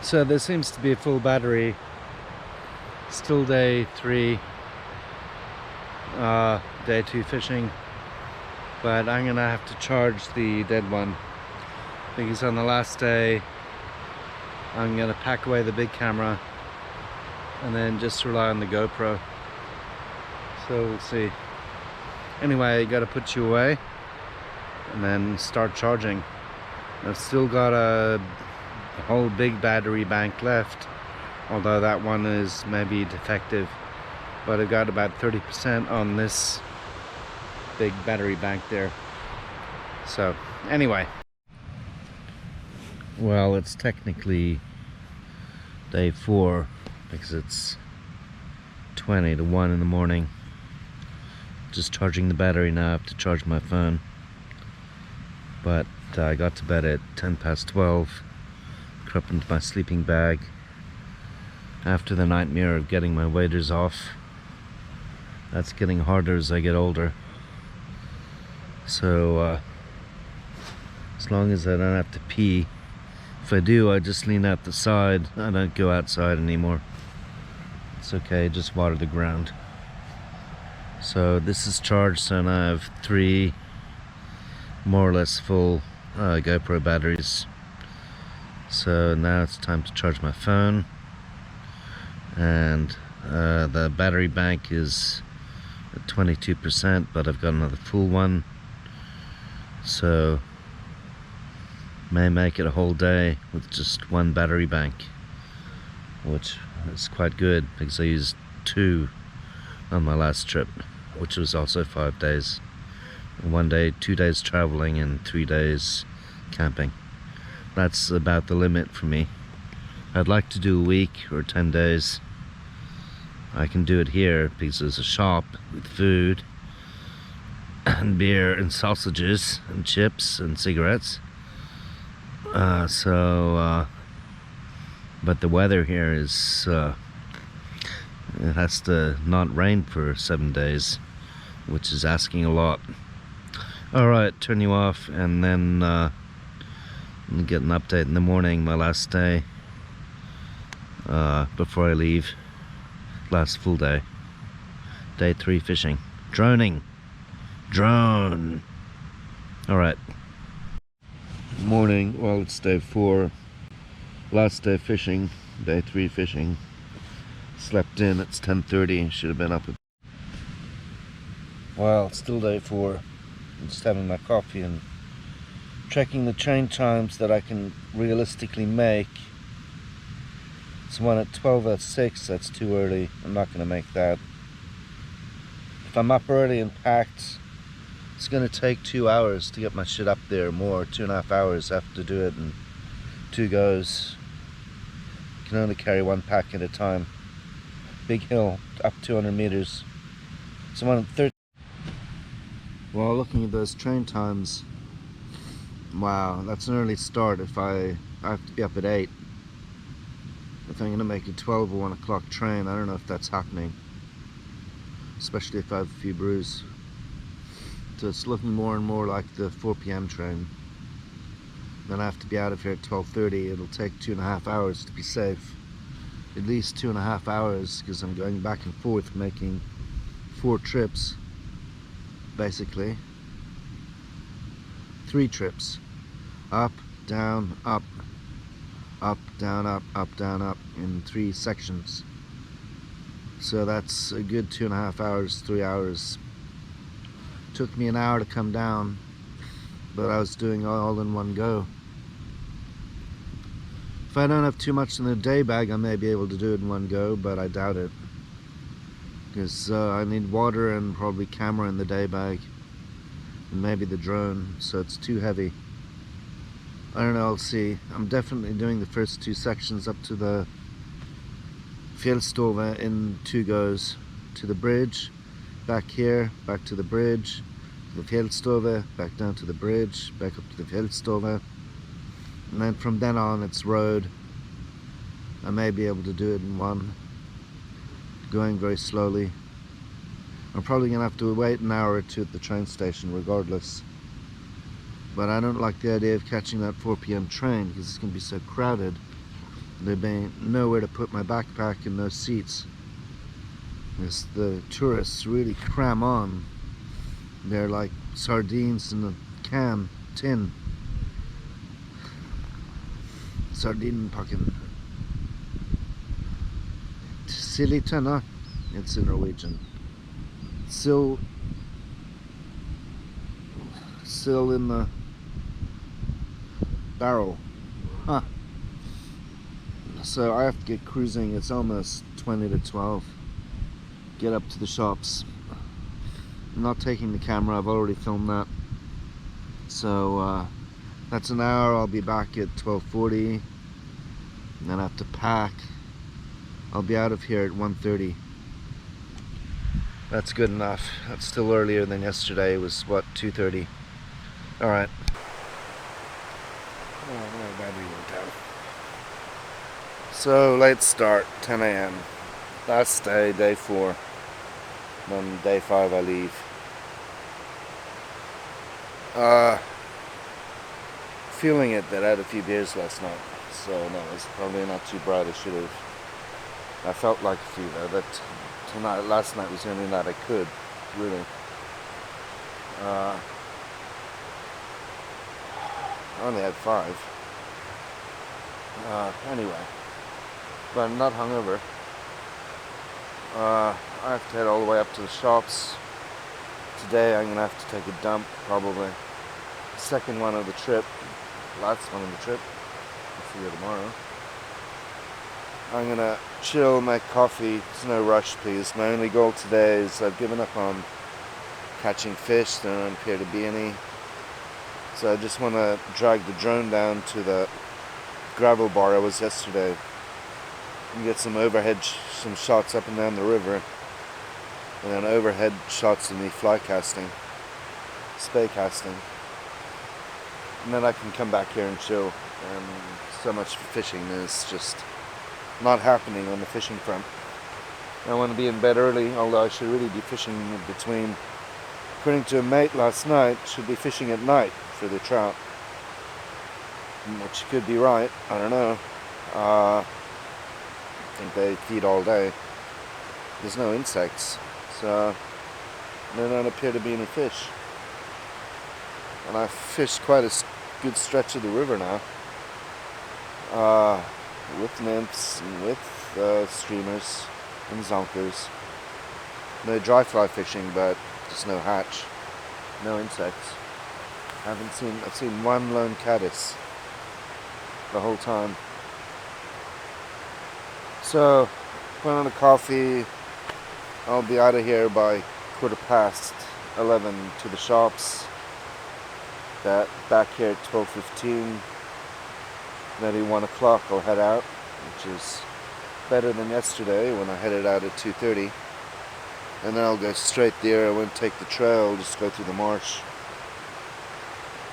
So there seems to be a full battery. Still day 3, day 2 fishing, but I'm gonna have to charge the dead one because on the last day I'm gonna pack away the big camera and then just rely on the GoPro. So we'll see. Anyway, you gotta put you away and then start charging. I've still got a whole big battery bank left, although that one is maybe defective, but I've got about 30% on this big battery bank there. So anyway, well, it's technically day 4 because it's 20 to 1 in the morning. Just charging the battery now. I have to charge my phone, but I got to bed at 10 past 12, crept into my sleeping bag after the nightmare of getting my waders off. That's getting harder as I get older, so as long as I don't have to pee. If I do, I just lean out the side. I don't go outside anymore. It's okay, just water the ground. So this is charged, so now I have 3 more or less full GoPro batteries. So now it's time to charge my phone, and the battery bank is at 22%, but I've got another full one, so may make it a whole day with just 1 battery bank, which is quite good because I used 2 on my last trip, which was also 5 days. 1 day, 2 days traveling and 3 days camping. That's about the limit for me. I'd like to do a week or 10 days. I can do it here because there's a shop with food and beer and sausages and chips and cigarettes. But the weather here is it has to not rain for 7 days, which is asking a lot. Alright, turn you off and then get an update in the morning, my last day, before I leave. Last full day. Day 3 fishing. Drone. Alright. Morning, well, it's day 4. Last day fishing, day 3 fishing. Slept in, it's 10:30, should have been up. Well, it's still day 4. I'm just having my coffee and checking the train times that I can realistically make. It's one at 12:06, that's too early. I'm not going to make that. If I'm up early and packed, it's going to take 2 hours to get my shit up there, more, 2.5 hours. I have to do it in 2 goes. You can only carry 1 pack at a time. Big hill, up 200 meters. So I'm on 30. Well, looking at those train times, wow, that's an early start. If I have to be up at 8. If I'm going to make a 12 or 1 o'clock train, I don't know if that's happening. Especially if I have a few brews. So it's looking more and more like the 4 p.m. train. Then I have to be out of here at 12:30. It'll take 2.5 hours to be safe. At least 2.5 hours, because I'm going back and forth making 4 trips. Basically. 3 trips. Up, down, up. Up, down, up, down, up in 3 sections. So that's a good 2.5 hours, 3 hours. Took me an hour to come down, but I was doing all in one go. If I don't have too much in the day bag, I may be able to do it in one go, but I doubt it. Because I need water and probably camera in the day bag. And maybe the drone, so it's too heavy. I don't know, I'll see. I'm definitely doing the first 2 sections up to the Fjellstove in 2 goes. To the bridge, back here, back to the bridge, to the Fjellstove, back down to the bridge, back up to the Fjellstove. And then from then on it's road. I may be able to do it in 1, going very slowly. I'm probably going to have to wait an hour or 2 at the train station regardless. But I don't like the idea of catching that 4 p.m. train because it's going to be so crowded. There'd be nowhere to put my backpack and no seats. As the tourists really cram on. They're like sardines in a tin. Sardinpakken. Silly it's in Norwegian. Still in the barrel. Huh. So I have to get cruising. It's almost 20 to 12. Get up to the shops. I'm not taking the camera, I've already filmed that. So that's an hour. I'll be back at 12:40. And then I have to pack. I'll be out of here at 1:30. That's good enough. That's still earlier than yesterday. It was what, 2:30. Alright. Oh, my battery went down. So late start, 10 a.m. Last day, day 4. Then day 5 I leave. Feeling it that I had a few beers last night. So no, it's probably not too bright. I felt like a few though. That last night was the only night I could, really. I only had 5. Anyway, but I'm not hungover. I have to head all the way up to the shops. Today I'm gonna have to take a dump, probably. Second one of the trip, last one of the trip. I'll see you tomorrow. I'm gonna chill, make coffee. There's no rush, please. My only goal today is I've given up on catching fish. There don't appear to be any. So I just want to drag the drone down to the gravel bar I was yesterday and get some overhead, some shots up and down the river, and then overhead shots of me fly casting, spay casting, and then I can come back here and chill. And so much fishing is just not happening on the fishing front. I want to be in bed early, although I should really be fishing in between. According to a mate last night, should be fishing at night for the trout, which could be right. I don't know. I think they feed all day. There's no insects, so there don't appear to be any fish. And I've fished quite a good stretch of the river now, with nymphs and with streamers and zonkers. No dry fly fishing, but just no hatch, no insects. I've seen one lone caddis the whole time. So, put on a coffee. I'll be out of here by 11:15 to the shops. Back here at 12:15. Maybe 1 o'clock I'll head out, which is better than yesterday when I headed out at 2:30. And then I'll go straight there. I won't take the trail, I'll just go through the marsh.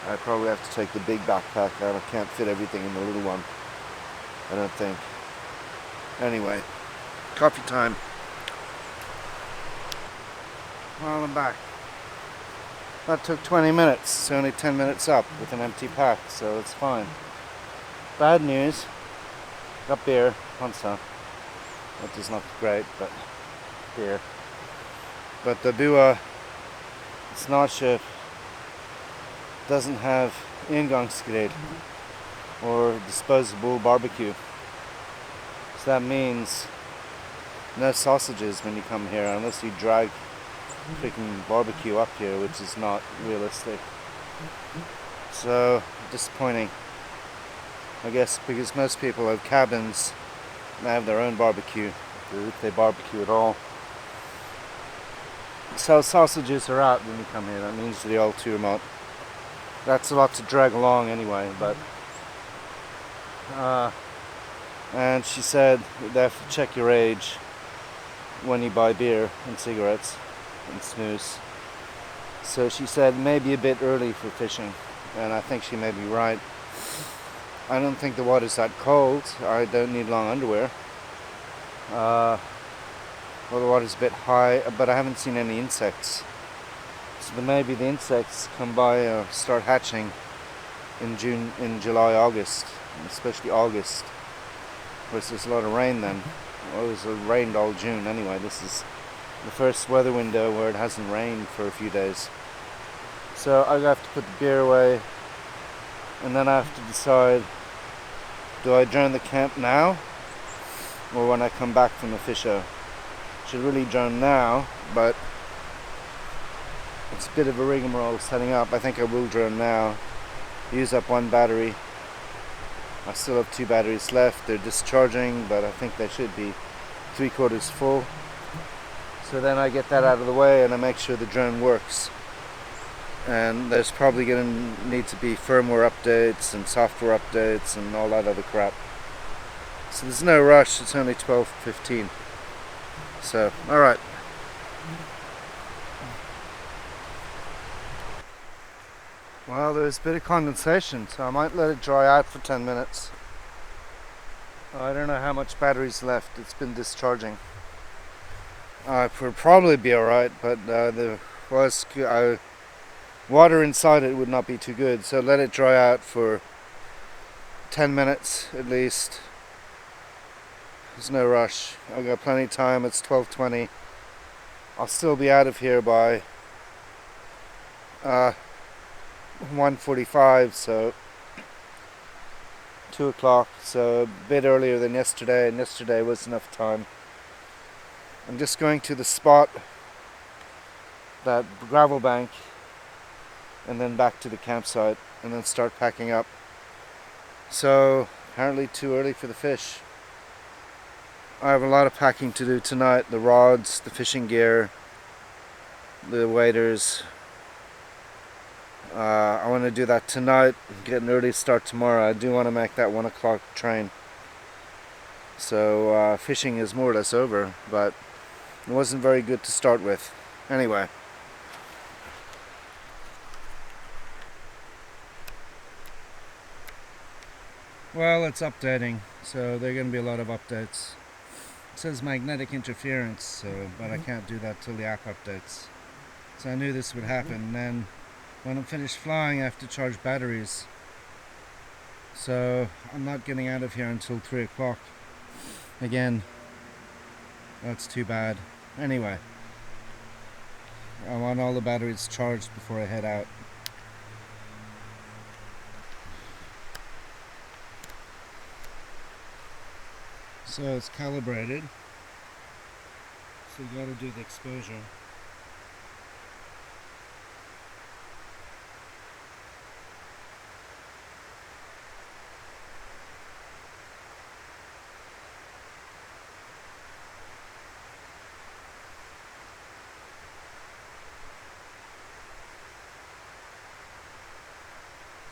I probably have to take the big backpack out. I can't fit everything in the little one, I don't think. Anyway, coffee time. Well, I'm back. That took 20 minutes. It's only 10 minutes up with an empty pack, so it's fine. Bad news. Got beer, Hansa. That is not great, but beer. But the Bua Snarship doesn't have ingangsgrill or disposable barbecue. So that means no sausages when you come here unless you drag freaking barbecue up here, which is not realistic. So disappointing, I guess, because most people have cabins and they have their own barbecue, if they barbecue at all. So sausages are out when you come here. That means they're all too remote. That's a lot to drag along anyway, but and she said they have to check your age when you buy beer and cigarettes and snooze. So she said maybe a bit early for fishing, and I think she may be right. I don't think the water's that cold. I don't need long underwear. Well, the water's a bit high, but I haven't seen any insects. So maybe the insects come by or start hatching in July, August, especially August. course, there's a lot of rain then. Well, it rained all June anyway. This is the first weather window where it hasn't rained for a few days. So I have to put the gear away, and then I have to decide, do I join the camp now or when I come back from the fish show? Should really join now, but it's a bit of a rigmarole setting up. I think I will drone now. Use up one battery. I still have 2 batteries left. They're discharging, but I think they should be 3/4 full. So then I get that out of the way and I make sure the drone works. And there's probably going to need to be firmware updates and software updates and all that other crap. So there's no rush. It's only 12:15. So, alright. Well, there's a bit of condensation, so I might let it dry out for 10 minutes. I don't know how much battery's left. It's been discharging. It would probably be alright, but there was water inside it would not be too good, so let it dry out for 10 minutes at least. There's no rush. I've got plenty of time. It's 12:20. I'll still be out of here by 1:45, so 2 o'clock, so a bit earlier than yesterday, and yesterday was enough time. I'm just going to the spot, that gravel bank, and then back to the campsite, and then start packing up. So apparently too early for the fish. I have a lot of packing to do tonight. The rods, the fishing gear, the waders. I want to do that tonight, get an early start tomorrow. I do want to make that 1 o'clock train. So fishing is more or less over, but it wasn't very good to start with. Anyway. Well, it's updating, so there are going to be a lot of updates. It says magnetic interference, so, but I can't do that till the app updates. So I knew this would happen, and then when I'm finished flying I have to charge batteries. So I'm not getting out of here until 3 o'clock. Again, that's too bad. Anyway, I want all the batteries charged before I head out. So it's calibrated, so you gotta do the exposure.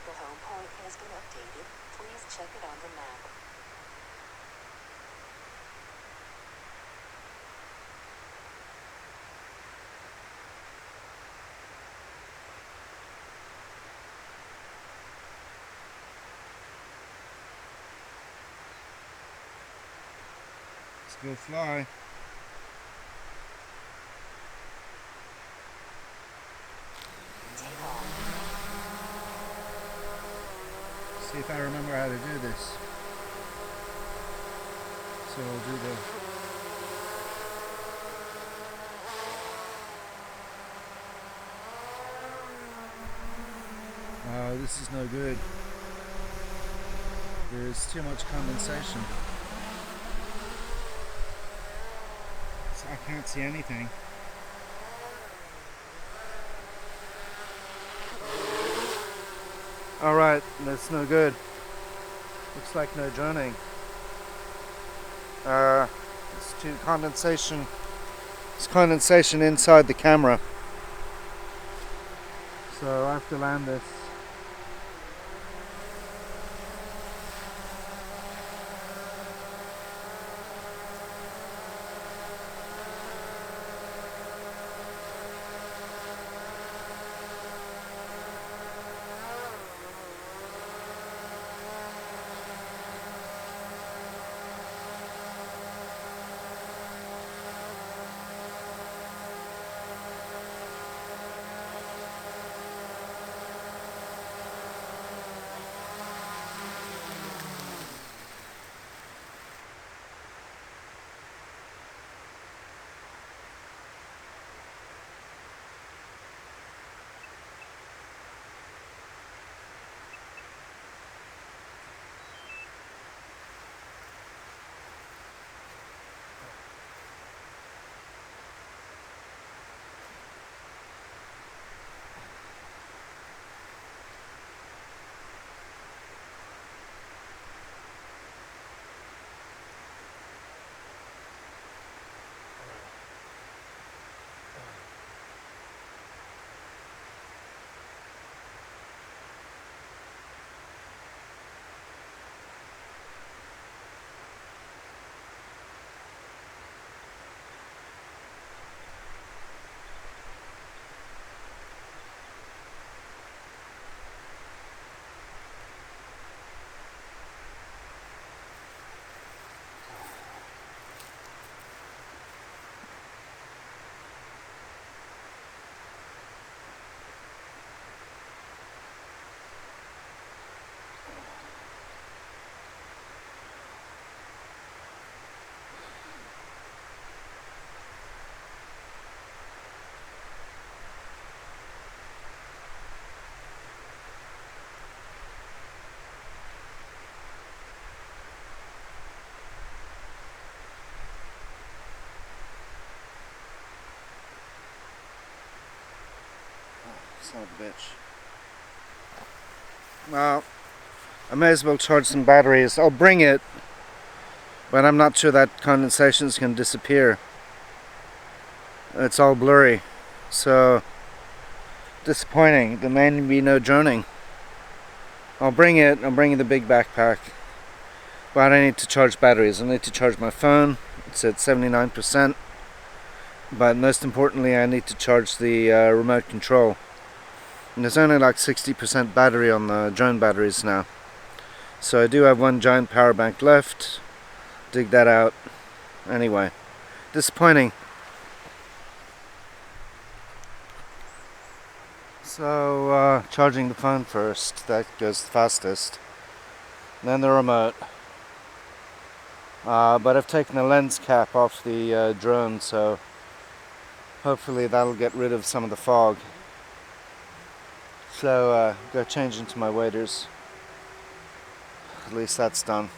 The home point has been updated. Please check it on the map. Let's go fly. Take off. See if I remember how to do this. So I'll do the... this is no good. There's too much condensation. So I can't see anything. Alright, that's no good. Looks like no droning. It's too condensation. It's condensation inside the camera. So I have to land this. Son of a bitch. Well, I may as well charge some batteries. I'll bring it, but I'm not sure that condensation is going to disappear. It's all blurry, so disappointing. There may be no droning. I'll bring it. I'm bringing the big backpack, but I need to charge batteries. I need to charge my phone. It's at 79%, but most importantly I need to charge the remote control. And there's only like 60% battery on the drone batteries now. So I do have one giant power bank left. Dig that out. Anyway, disappointing. So charging the phone first. That goes the fastest. Then the remote. But I've taken the lens cap off the drone, so hopefully that'll get rid of some of the fog. So go change into my waders. At least that's done.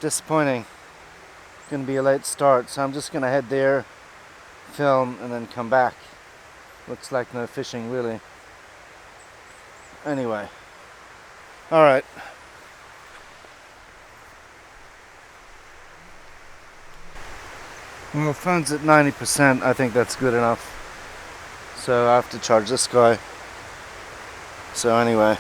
Disappointing. Gonna be a late start, so I'm just gonna head there, film, and then come back. Looks like no fishing really. Anyway. Alright. Well, phone's at 90%. I think that's good enough. So I have to charge this guy. So anyway.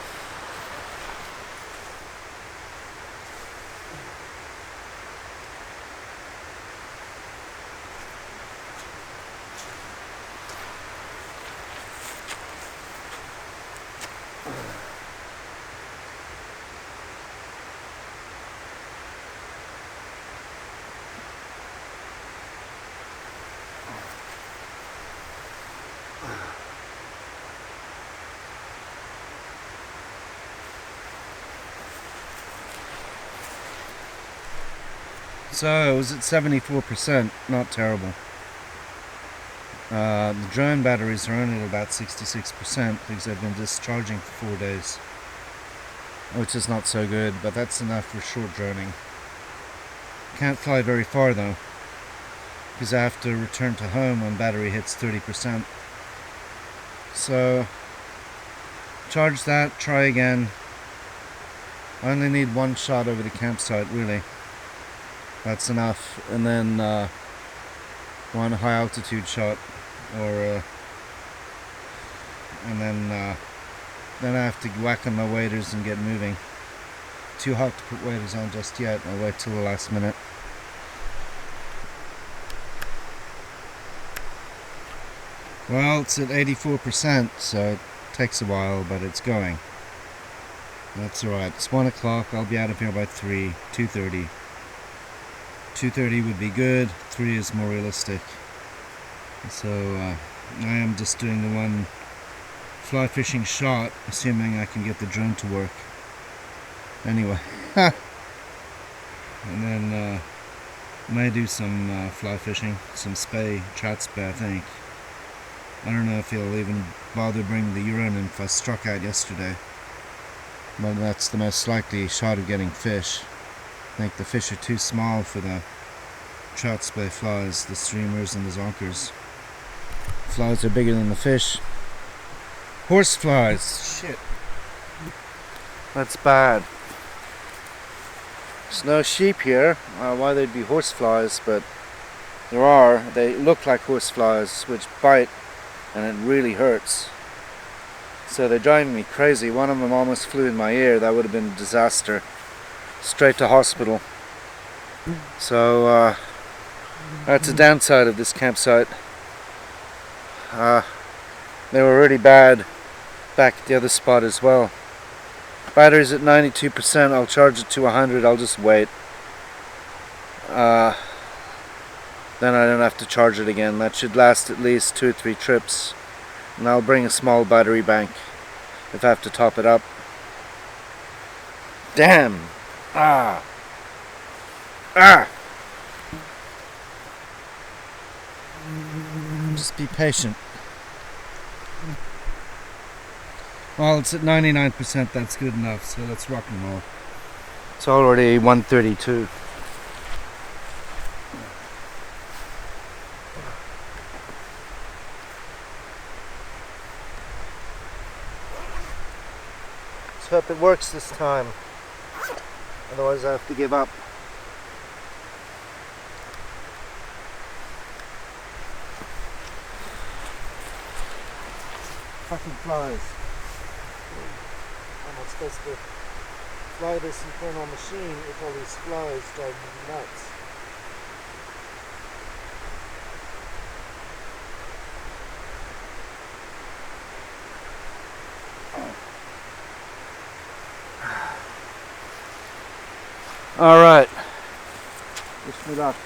So it was at 74%, not terrible. The drone batteries are only at about 66% because I've been discharging for 4 days, which is not so good, but that's enough for short droning. Can't fly very far though, because I have to return to home when battery hits 30%. So charge that, try again. I only need one shot over the campsite really. That's enough, and then one high altitude shot, or and then I have to whack on my waders and get moving. Too hot to put waders on just yet. I'll wait till the last minute. Well, it's at 84%, so it takes a while, but it's going. That's alright. It's 1 o'clock. I'll be out of here by 2:30. 2:30 would be good, 3 is more realistic. So I am just doing the one fly fishing shot, assuming I can get the drone to work. Anyway, and then may do some fly fishing, some trout spay I think. I don't know if he'll even bother bringing the Euro nymph I struck out yesterday, but that's the most likely shot of getting fish. I think the fish are too small for the trout spay flies, the streamers and the zonkers. Flies are bigger than the fish. Horse flies, shit. That's bad. There's no sheep here. Why there'd be horse flies, but there are. They look like horse flies, which bite, and it really hurts. So they're driving me crazy. One of them almost flew in my ear. That would have been a disaster. Straight to hospital. So that's the downside of this campsite. They were really bad back at the other spot as well. Battery's at 92%. I'll charge it to 100. I'll just wait. Then I don't have to charge it again. That should last at least 2 or 3 trips. And I'll bring a small battery bank if I have to top it up. Damn! Just be patient. Well, it's at 99%, that's good enough, so let's rock and roll. It's already 1:32. Hope it works this time. Otherwise I have to give up. Fucking flies. I'm not supposed to fly this infernal machine with all these flies driving me nuts. Alright. Wish me luck.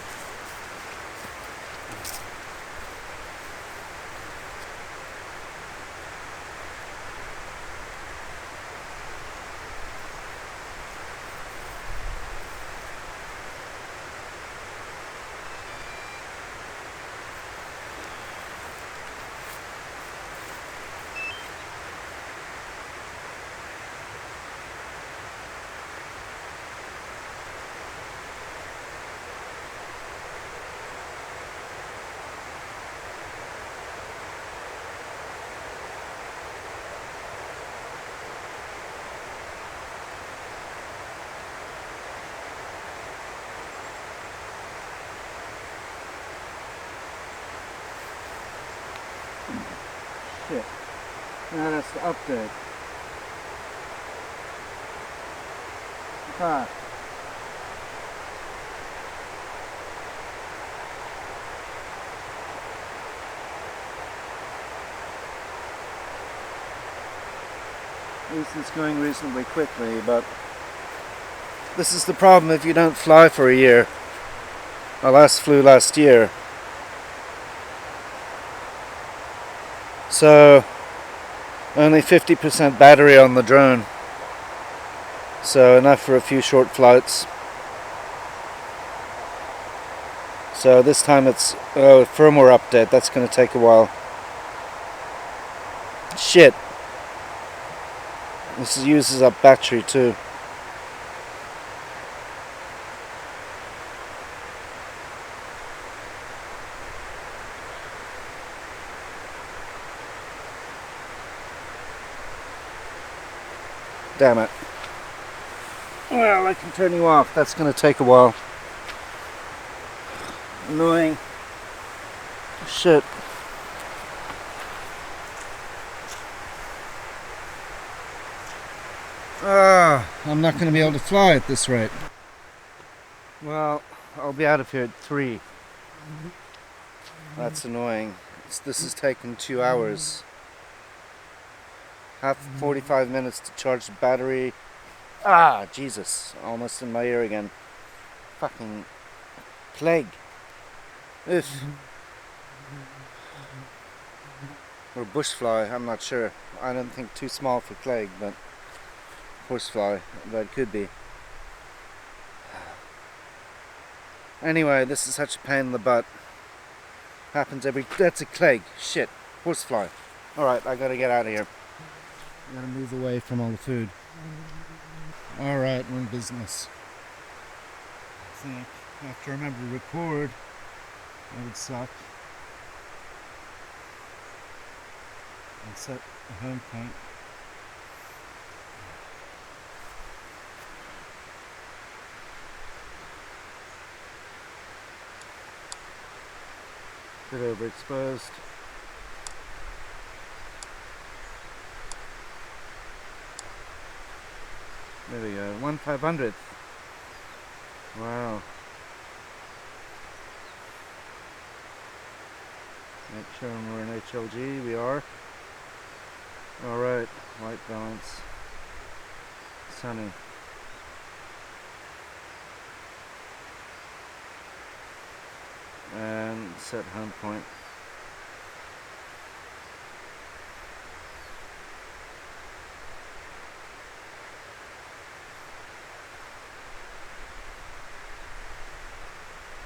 Shit. Now that's the update. Ah. At least it's going reasonably quickly, but this is the problem if you don't fly for a year. I last flew last year. So only 50% battery on the drone, so enough for a few short flights. So this time it's a firmware update. That's going to take a while. Shit, this uses up battery too. Damn it. Well, I can turn you off. That's going to take a while. Annoying. Shit. I'm not going to be able to fly at this rate. Well, I'll be out of here at 3. That's annoying. This has taken 2 hours. Half 45 minutes to charge the battery. Ah, Jesus. Almost in my ear again. Fucking plague. Oof. Or bushfly, I'm not sure. I don't think too small for plague, but horsefly, that could be. Anyway, this is such a pain in the butt. Happens every... That's a plague. Shit. Horsefly. Alright, I gotta get out of here. I gotta move away from all the food. Alright, we're in business. I think I have to remember to record. That would suck. And set a home point. Bit overexposed. There we go, 1/500th. Wow. Make sure we're in HLG, we are. Alright, white balance. Sunny. And set home point.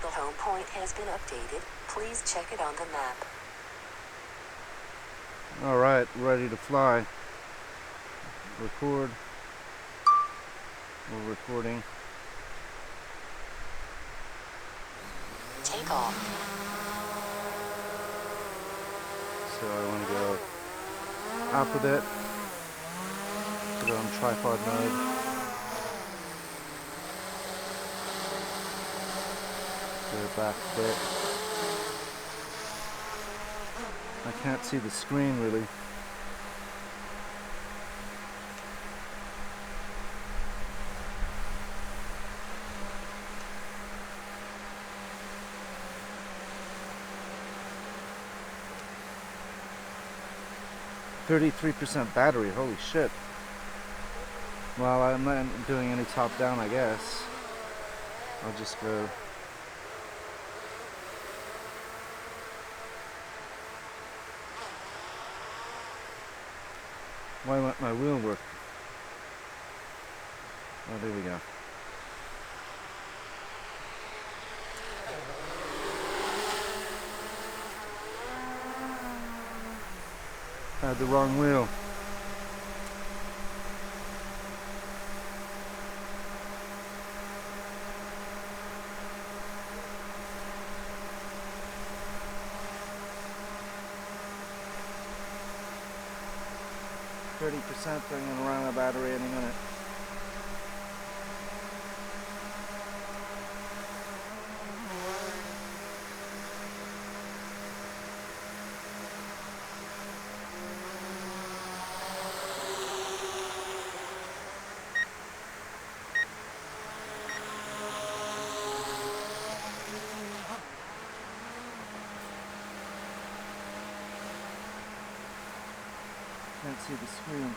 The home point has been updated. Please check it on the map. Alright, ready to fly. Record. We're recording. Take off. So I want to go up a bit. Put it on tripod mode. Go back a bit. I can't see the screen really. %33 battery, holy shit. Well, I'm not doing any top down, I guess. I'll just go. Why won't my wheel work? Oh, there we go. I had the wrong wheel. %, I'm gonna run out of battery in a minute. Can't see the screen.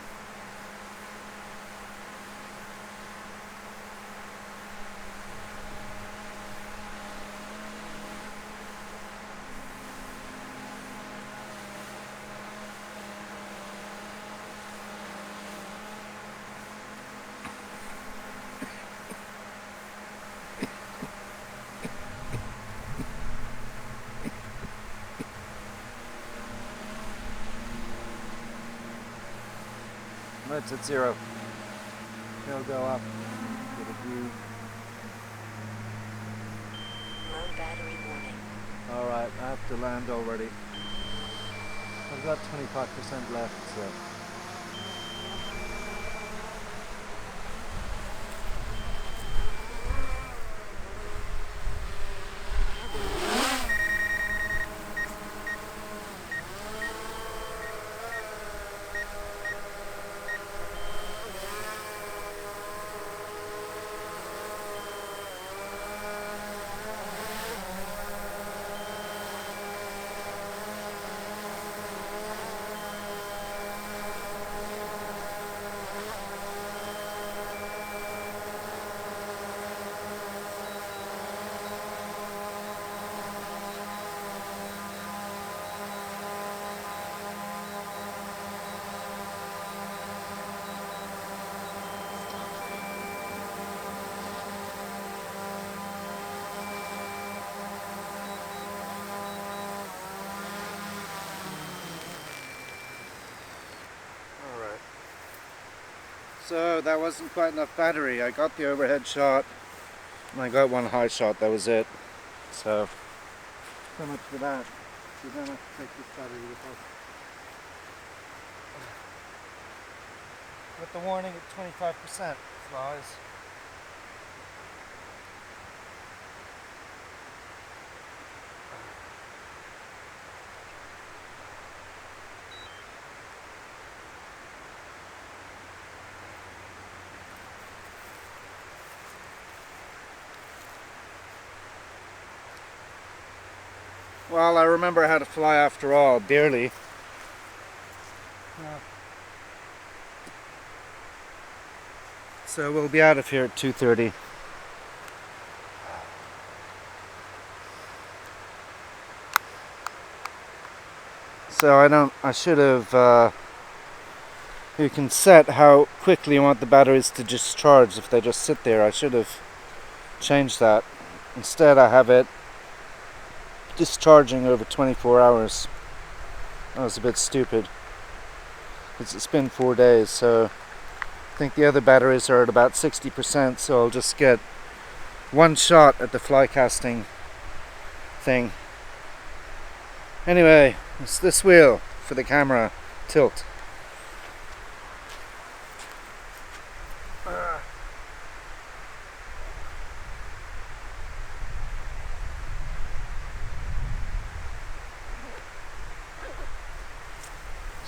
It's at 0. It'll go up. Get a view. Low battery warning. Alright, I have to land already. I've got 25% left, so. So that wasn't quite enough battery. I got the overhead shot and I got one high shot, that was it. So much for that. You don't have to take this battery with us. With the warning at 25% flies. Well, I remember how to fly after all, dearly. So we'll be out of here at 2:30. So I should have, you can set how quickly you want the batteries to discharge if they just sit there. I should have changed that. Instead I have it discharging over 24 hours. That was a bit stupid. It's been 4 days, so I think the other batteries are at about 60%, so I'll just get one shot at the fly casting thing. Anyway, it's this wheel for the camera tilt.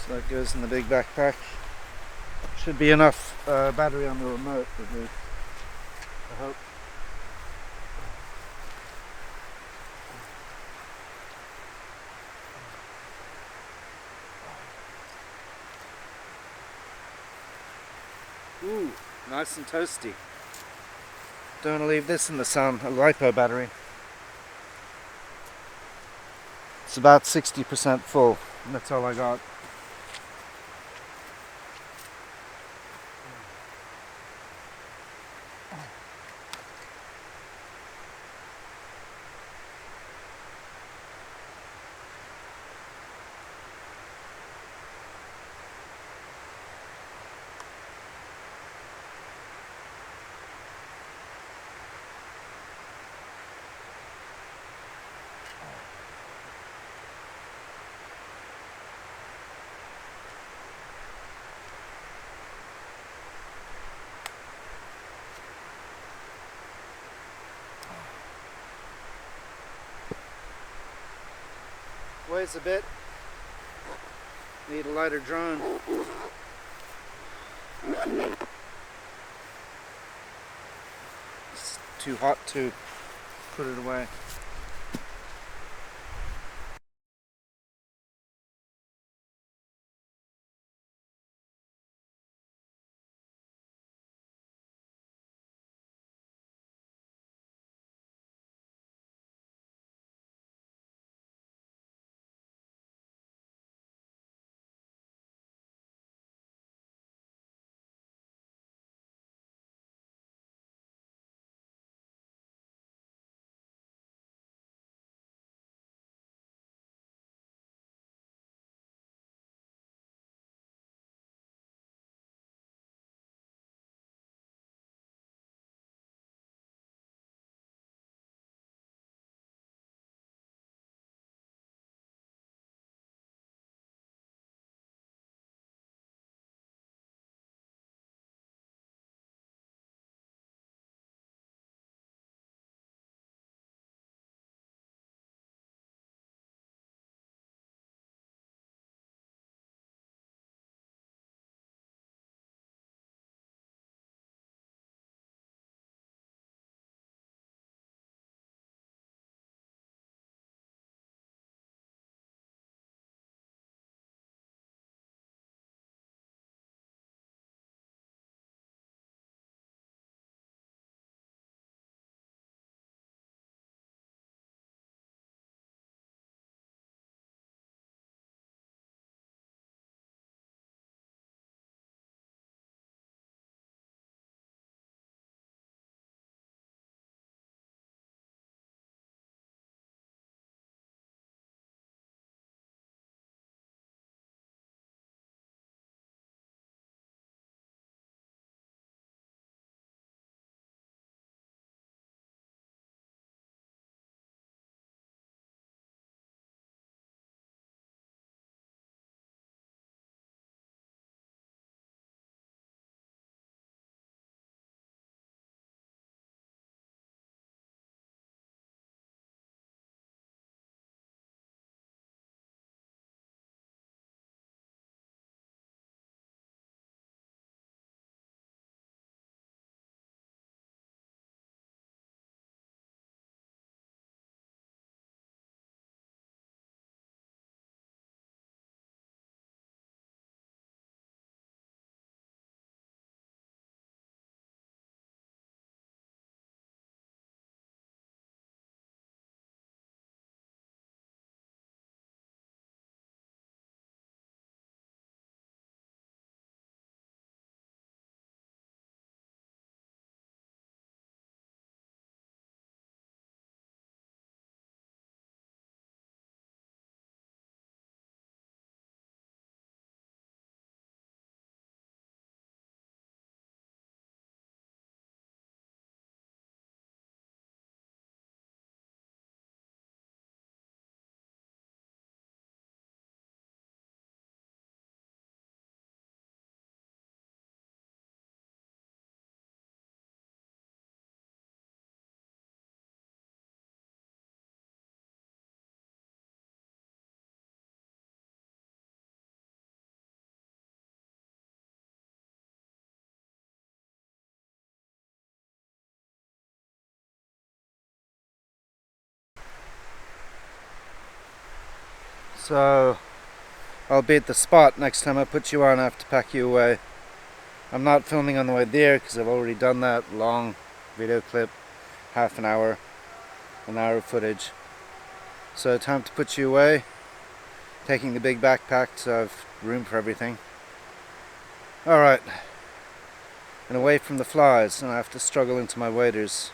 So that goes in the big backpack. Should be enough battery on the remote at least, I hope. Ooh, nice and toasty. Don't want to leave this in the sun, a LiPo battery. It's about 60% full, and that's all I got. Weighs a bit. Need a lighter drone. It's too hot to put it away. So I'll be at the spot next time I put you on. I have to pack you away. I'm not filming on the way there because I've already done that long video clip, half an hour of footage. So time to put you away. Taking the big backpack so I have room for everything. Alright. And away from the flies, and I have to struggle into my waders.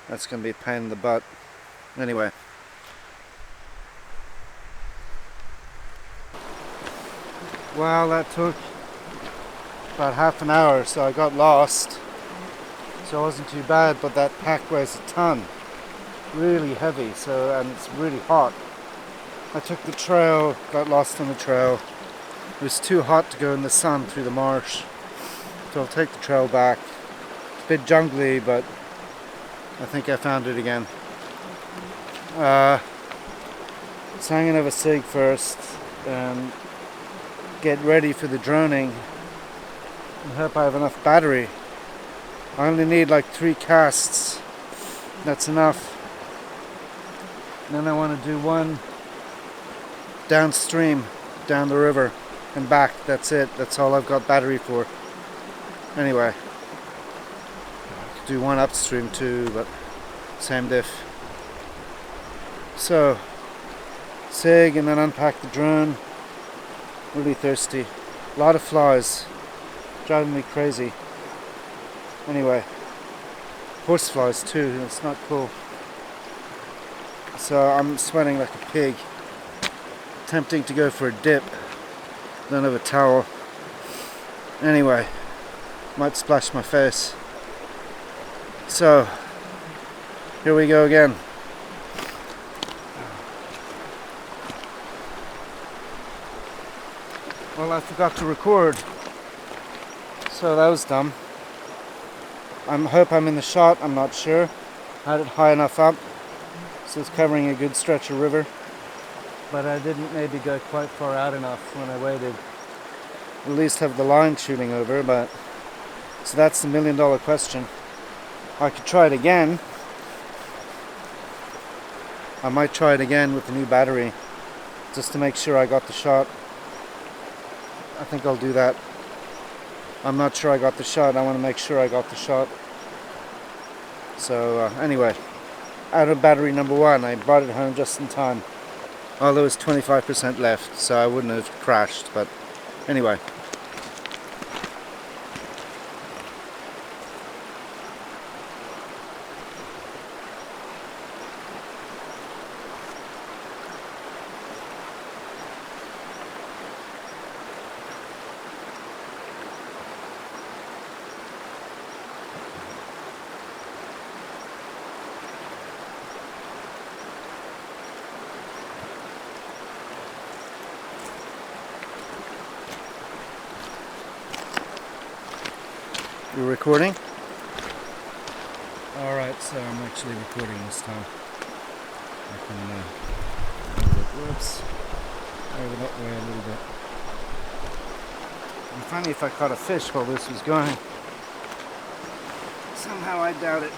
That's going to be a pain in the butt. Anyway. Well, that took about half an hour, so I got lost. So it wasn't too bad, but that pack weighs a ton. Really heavy, and it's really hot. I took the trail, got lost on the trail. It was too hot to go in the sun through the marsh. So I'll take the trail back. It's a bit jungly, but I think I found it again. It's hanging over a cig first. Get ready for the droning. I hope I have enough battery. I only need like 3 casts. That's enough. And then I want to do one downstream, down the river and back. That's it. That's all I've got battery for. Anyway, I could do one upstream too, but same diff. So, cig and then unpack the drone. Really thirsty. A lot of flies. Driving me crazy. Anyway, horse flies too. It's not cool. So I'm sweating like a pig. Tempting to go for a dip. Don't have a towel. Anyway, might splash my face. So, here we go again. Well, I forgot to record. So that was dumb. I hope I'm in the shot, I'm not sure. I had it high enough up, so it's covering a good stretch of river. But I didn't maybe go quite far out enough when I waited. At least have the line shooting over, but... So that's the $1 million question. I could try it again. I might try it again with the new battery, just to make sure I got the shot. I think I'll do that. I'm not sure I got the shot. I want to make sure I got the shot. So anyway, out of battery number 1. I brought it home just in time. Although it's 25% left, so I wouldn't have crashed. But anyway. You're recording? Alright, so I'm actually recording this time. I can whoops, over that way a little bit. And funny if I caught a fish while this was going. Somehow I doubt it.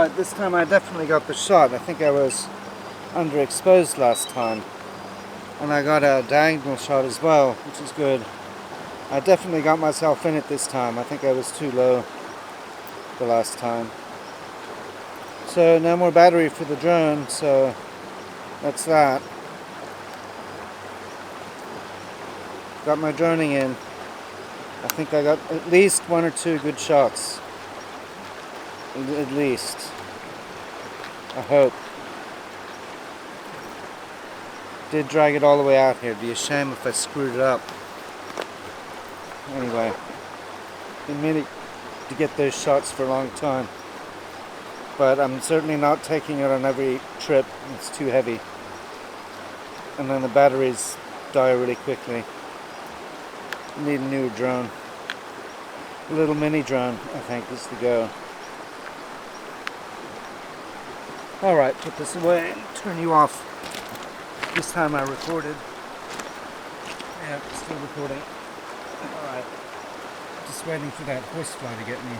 Alright, this time I definitely got the shot. I think I was underexposed last time. And I got a diagonal shot as well, which is good. I definitely got myself in it this time. I think I was too low the last time. So no more battery for the drone, so that's that. Got my droning in. I think I got at least 1 or 2 good shots. At least. I hope. Did drag it all the way out here. It'd be a shame if I screwed it up. Anyway, been meaning to get those shots for a long time, but I'm certainly not taking it on every trip. It's too heavy, and then the batteries die really quickly. Need a new drone. A little mini drone, I think, is the go. Alright, put this away and turn you off. This time I recorded. Yeah, still recording. Alright. Just waiting for that horsefly to get me.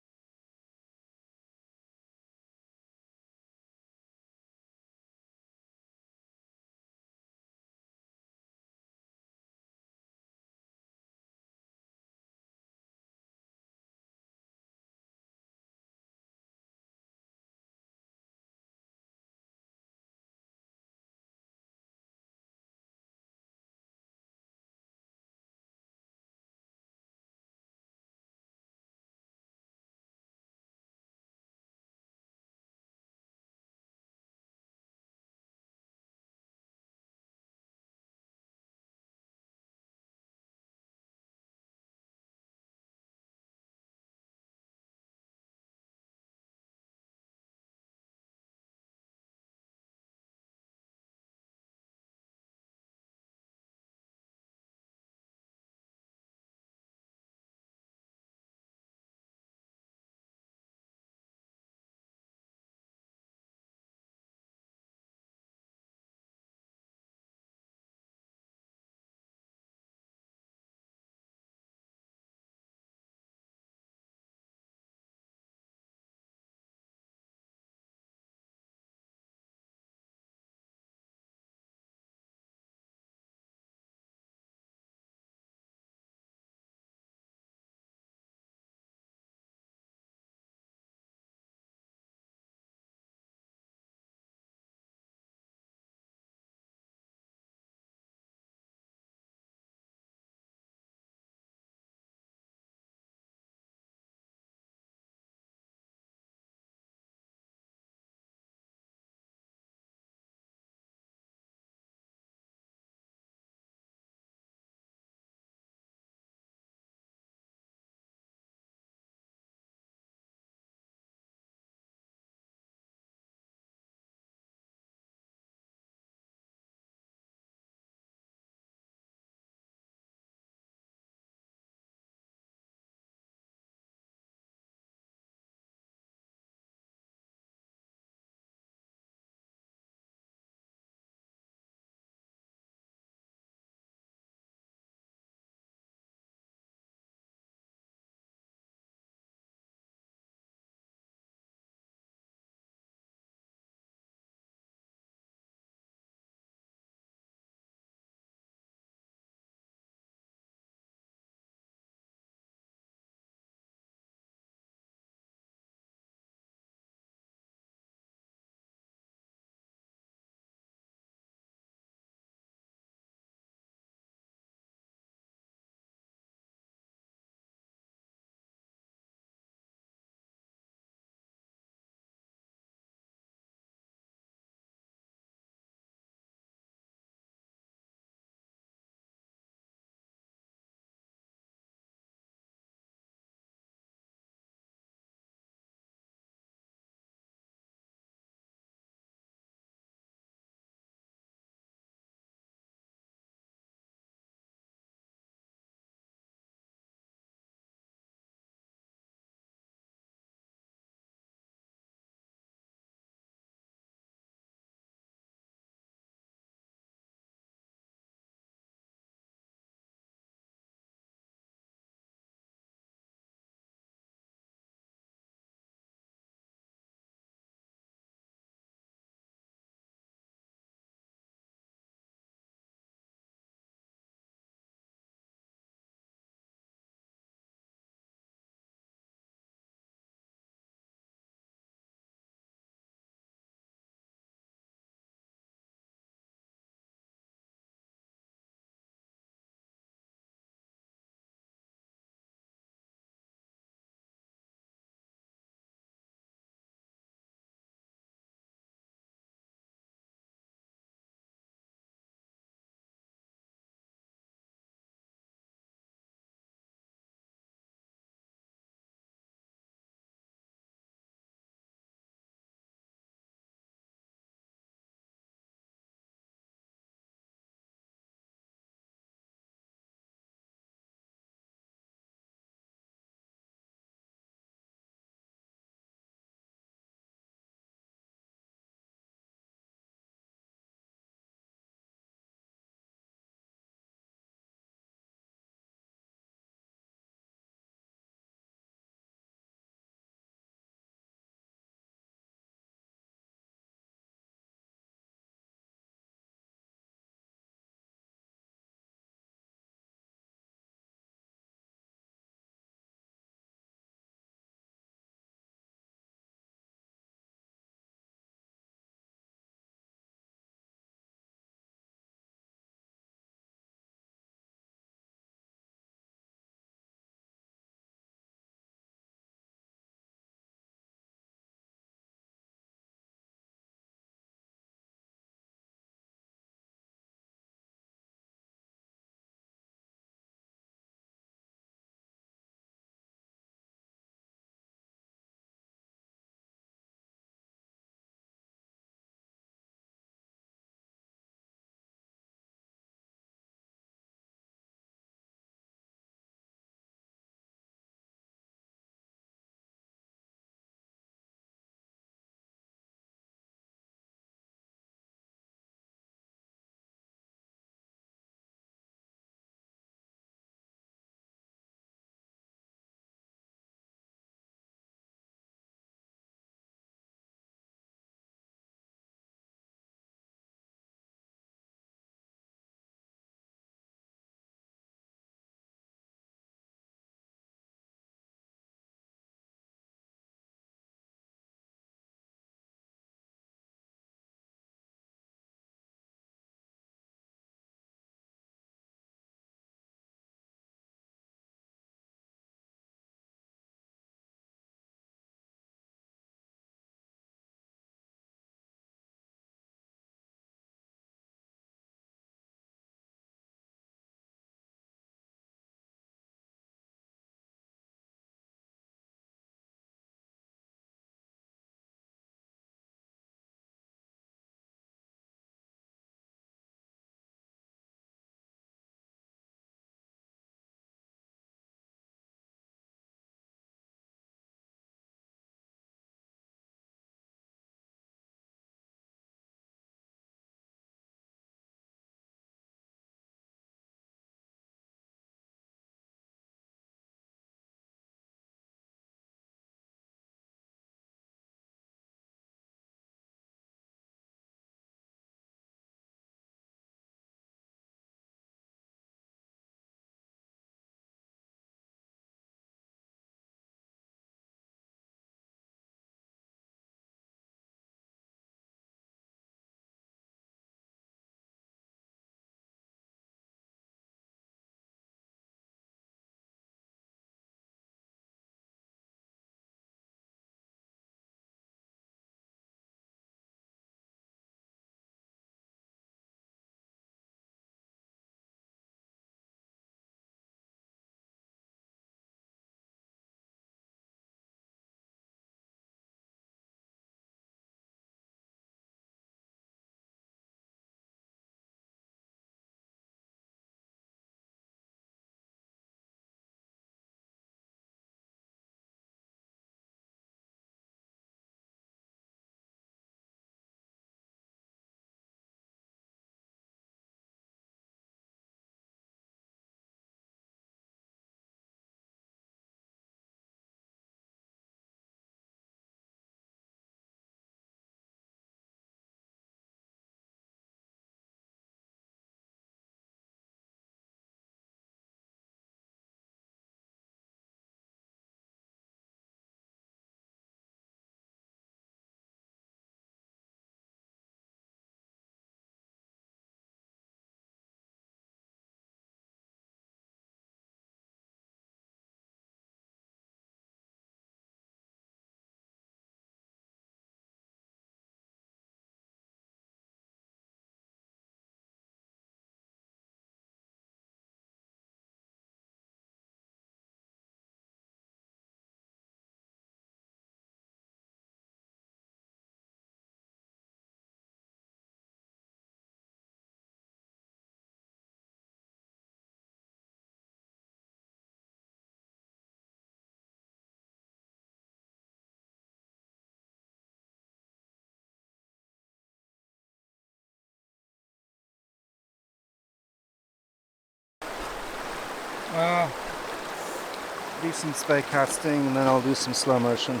Do some spay casting and then I'll do some slow motion.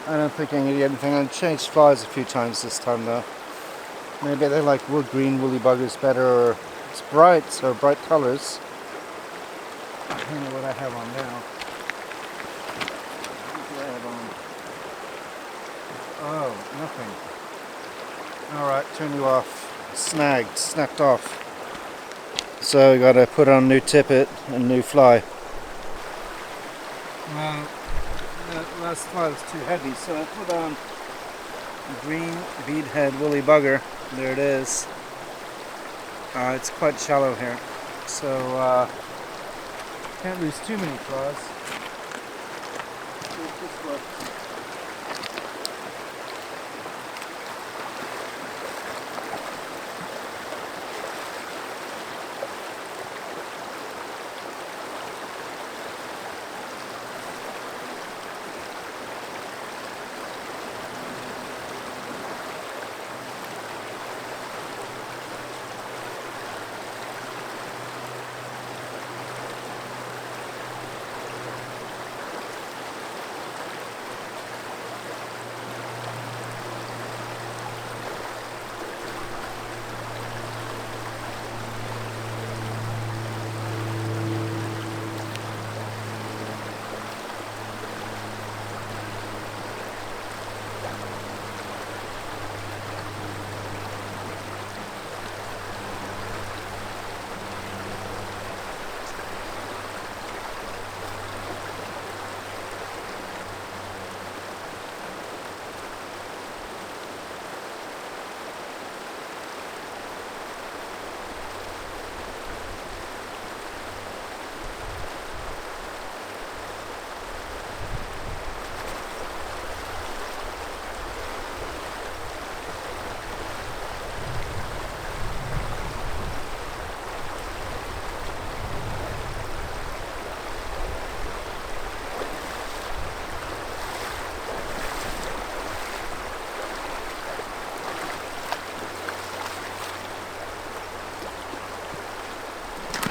I don't think I'm going to get anything. I've changed flies a few times this time though. Maybe they like wood green woolly buggers better, or it's bright, so bright colours. I don't know what I have on now. What do I have on? Oh, nothing. Alright, turn you off. Snapped off. So I gotta put on new tippet and new fly. Well, that last fly was too heavy, so I put on a green beadhead woolly bugger. There it is. It's quite shallow here, so can't lose too many flies. This look.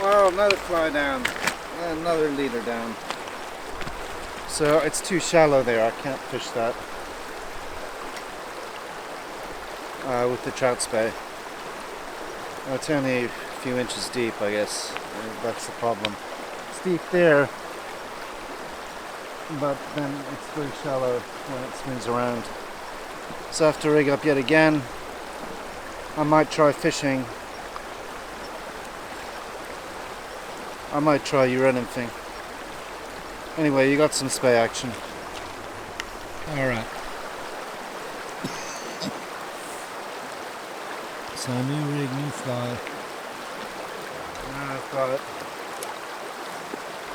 Well, another fly down, another leader down. So it's too shallow there, I can't fish that with the trout spay. Well, it's only a few inches deep, I guess. That's the problem. It's deep there, but then it's very shallow when it swings around. So I have to rig up yet again. I might try fishing. I might try you running thing. Anyway, you got some spay action. Alright. So new rig, new fly. Now I've got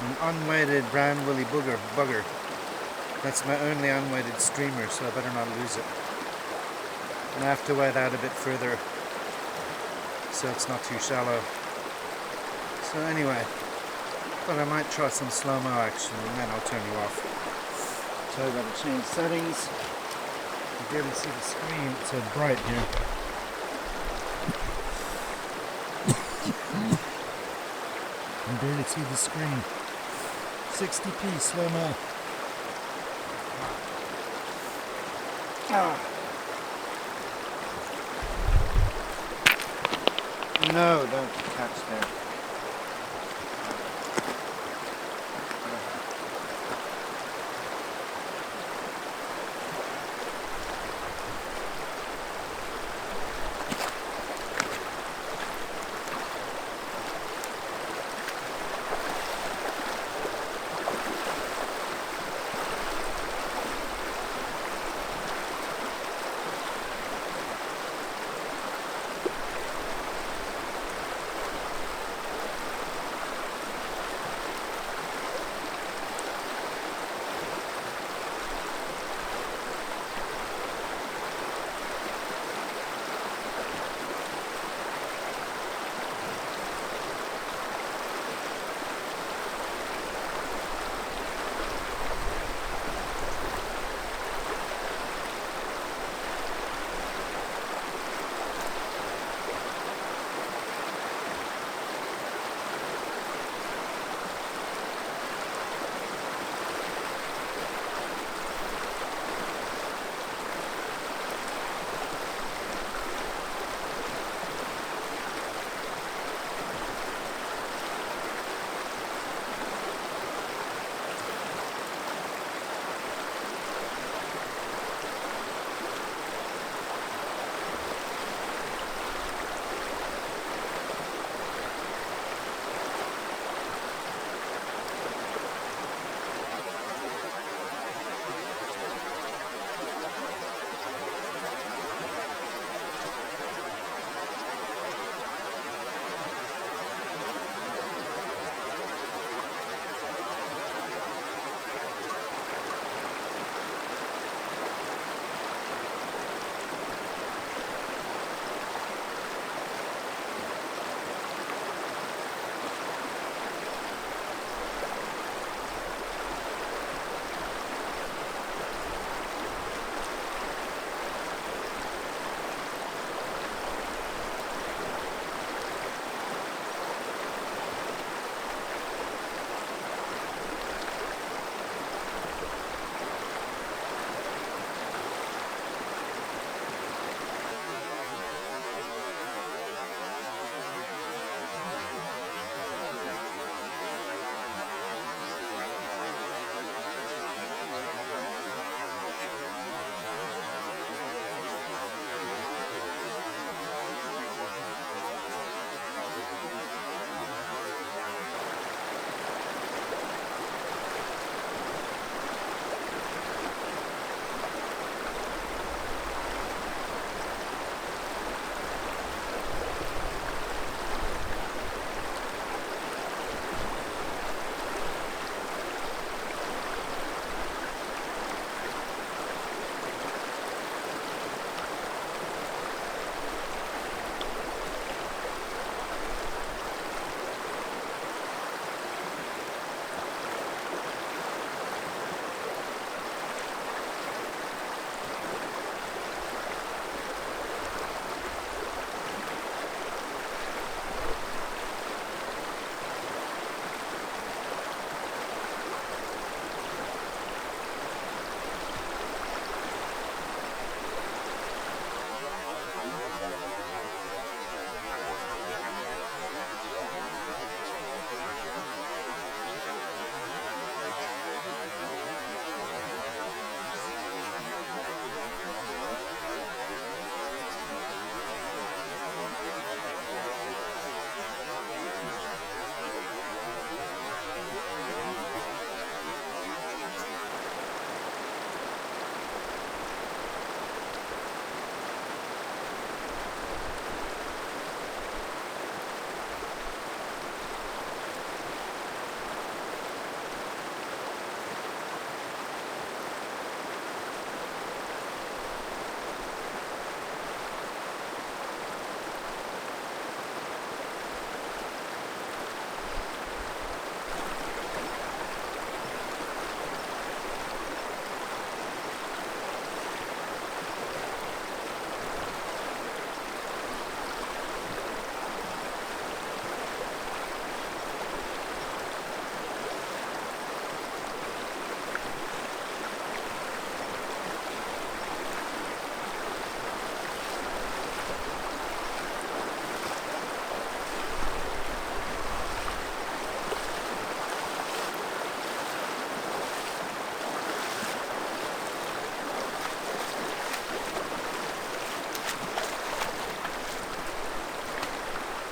an unweighted brown woolly bugger. That's my only unweighted streamer, so I better not lose it. And I have to weigh that a bit further so it's not too shallow. So anyway, but I might try some slow-mo action and then I'll turn you off. So I've got to change settings. You can barely see the screen, it's so bright here. You can barely see the screen. 60p slow-mo. No, don't catch there.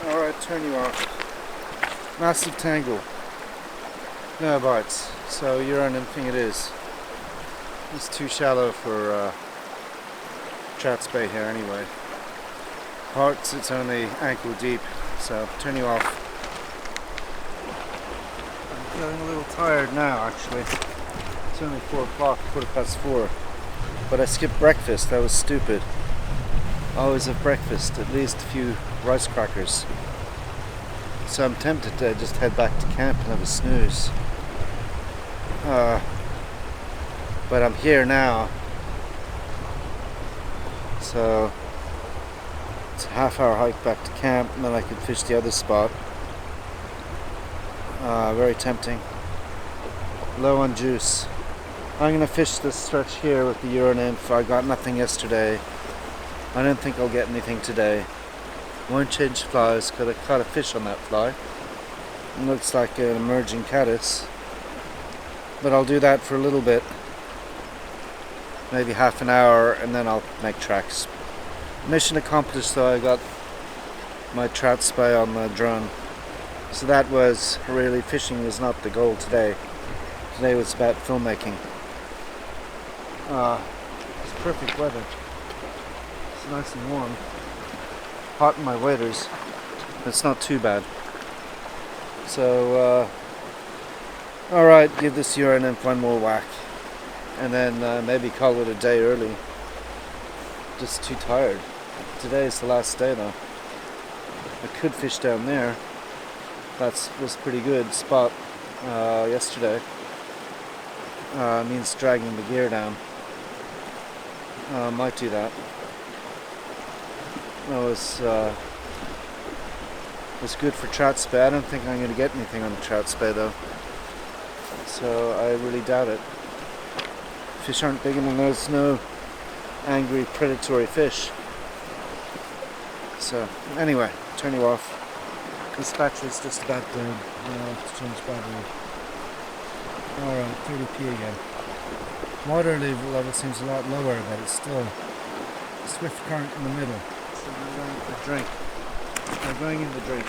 Alright, turn you off. Massive tangle. No bites. So you're on anything it is. It's too shallow for trout spay here anyway. Parts it's only ankle deep, so turn you off. I'm feeling a little tired now actually. It's only 4 o'clock, 4:15. But I skipped breakfast, that was stupid. I always have breakfast, at least a few rice crackers. So I'm tempted to just head back to camp and have a snooze. But I'm here now. So it's a half-hour hike back to camp and then I can fish the other spot. Very tempting. Low on juice. I'm going to fish this stretch here with the Euro nymph. I got nothing yesterday. I don't think I'll get anything today. Won't change flies because I caught a fish on that fly. It looks like an emerging caddis. But I'll do that for a little bit. Maybe half an hour and then I'll make tracks. Mission accomplished though, I got my trout spy on the drone. So that was really, fishing was not the goal today. Today was about filmmaking. It's perfect weather. It's nice and warm. Hot in my waders. It's not too bad. So, alright, give this Euro nymph one more whack. And then maybe call it a day early. Just too tired. Today is the last day though. I could fish down there. That was pretty good spot yesterday. Means dragging the gear down. Might do that. That was good for trout spay. I don't think I'm going to get anything on the trout spay though. So I really doubt it. Fish aren't big and there's no angry predatory fish. So anyway, turn you off. This battery's just about dead. I'll have to change battery. Alright, 30p again. Water level seems a lot lower, but it's still a swift current in the middle. So we're going in the drink. We're going in the drink.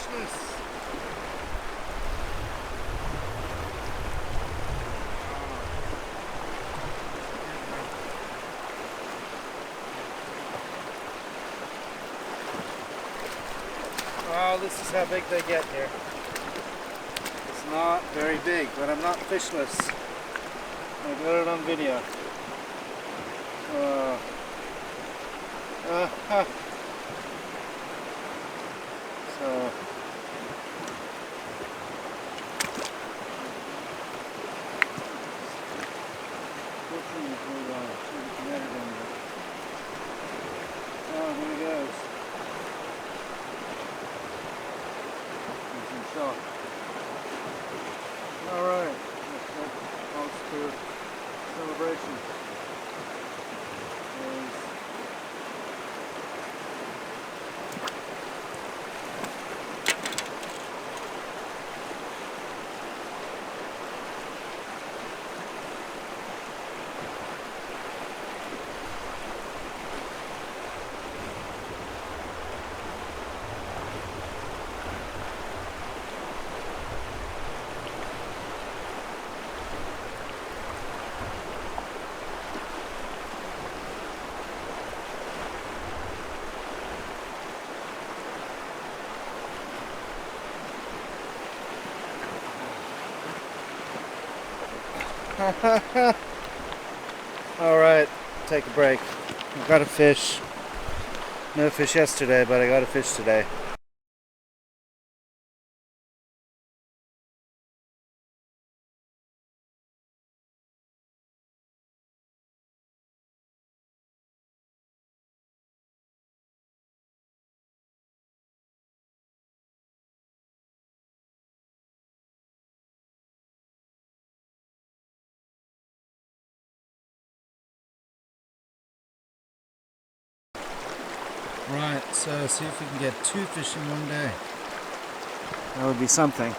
fishless. Well, this is how big they get here. It's not very big, but I'm not fishless. I got it on video. So oh, here he goes. He's in shock. Alright, that calls for celebration. Alright, take a break. I've got a fish. No fish yesterday, but I got a fish today. Right, so see if we can get 2 fish in one day. That would be something.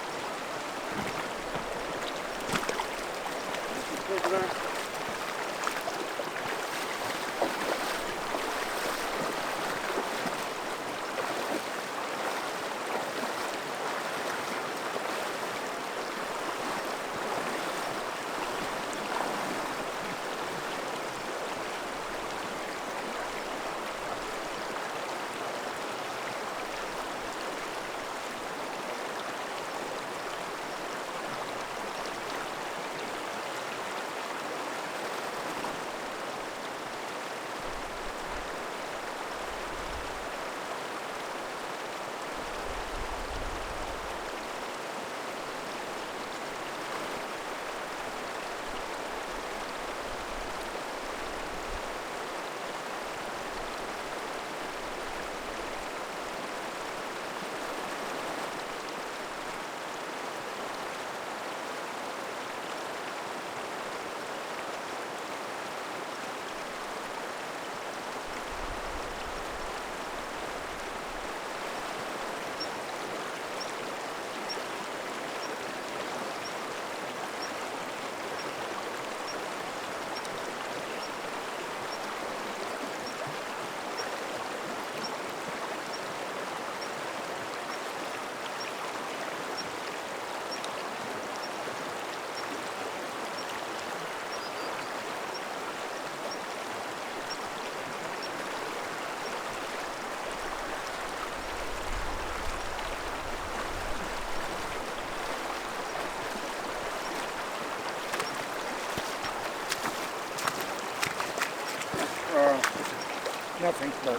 Nothing, but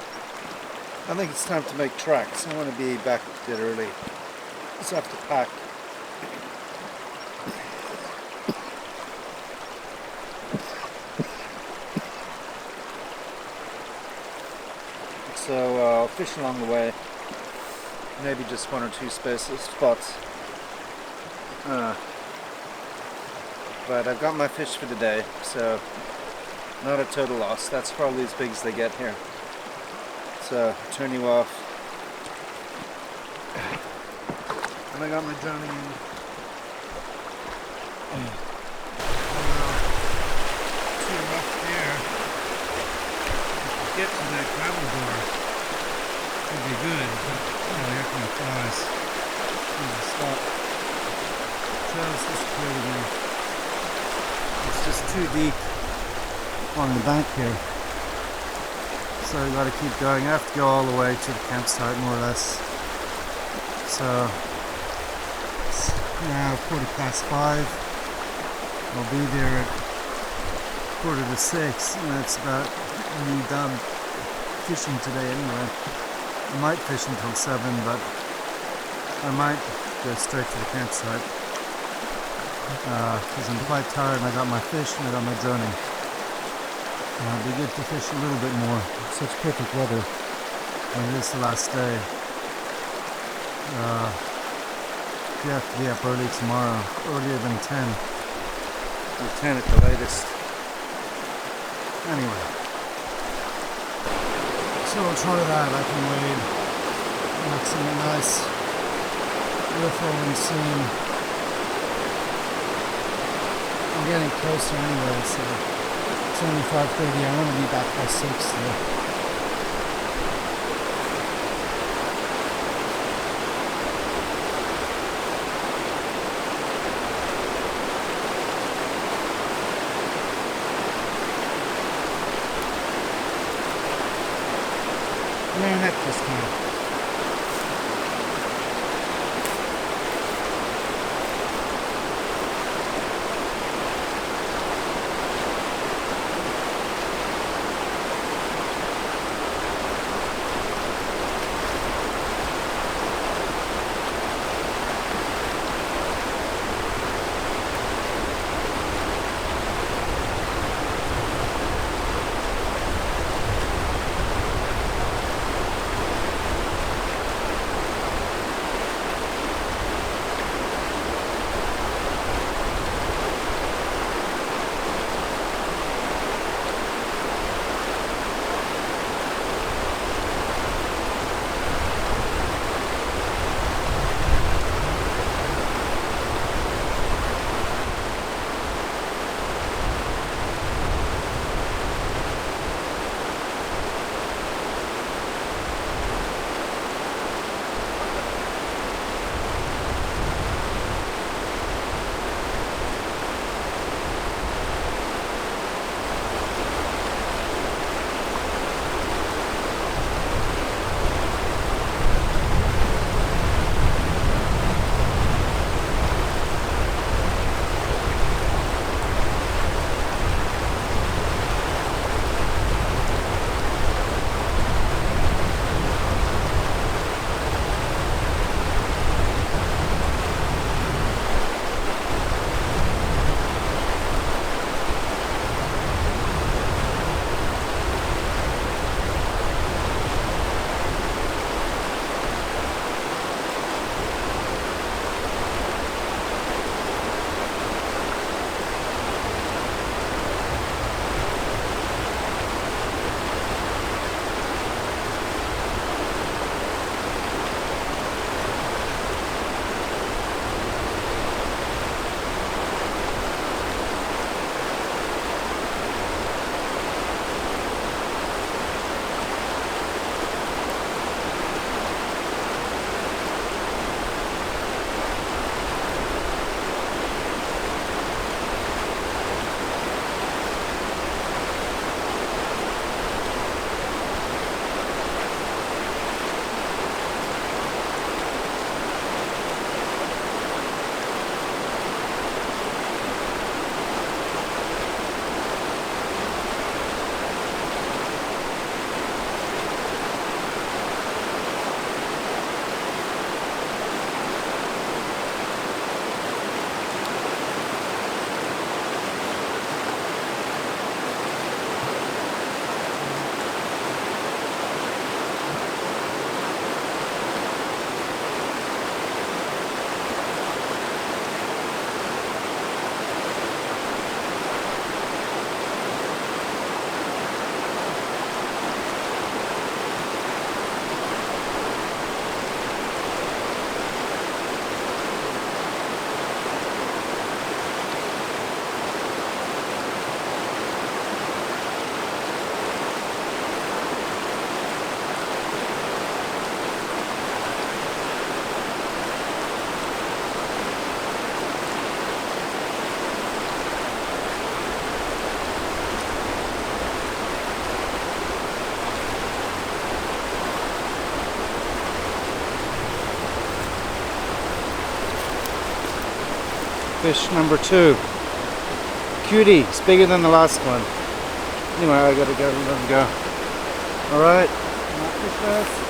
I think it's time to make tracks. I want to be back a bit early. Just have to pack. So I'll fish along the way. Maybe just 1 or 2 spots. But I've got my fish for the day, so not a total loss. That's probably as big as they get here. So turn you off. And I got my drowning in. Too rough there. Get to that gravel door. Should be good, but here come the flies. Stop. Trail's disappeared again. It's just too deep on the bank here. So we gotta keep going. I have to go all the way to the campsite more or less. So it's now 5:15. I'll be there at 5:45, and that's about me done fishing today anyway. I might fish until 7, but I might go straight to the campsite because I'm quite tired and I got my fish and I got my droning. It'd be good to fish a little bit more. It's such perfect weather and it is the last day. You have to be up early tomorrow, earlier than 10 or 10 at the latest. Anyway, so I'll try that. I can wade, make some nice riffle and scene. I'm getting closer anyway, so it's only 5:30. I want to be back by 6 though. No net this time. Fish number 2. Cutie. It's bigger than the last one. Anyway, I gotta go and let him go. Alright. Fish fast.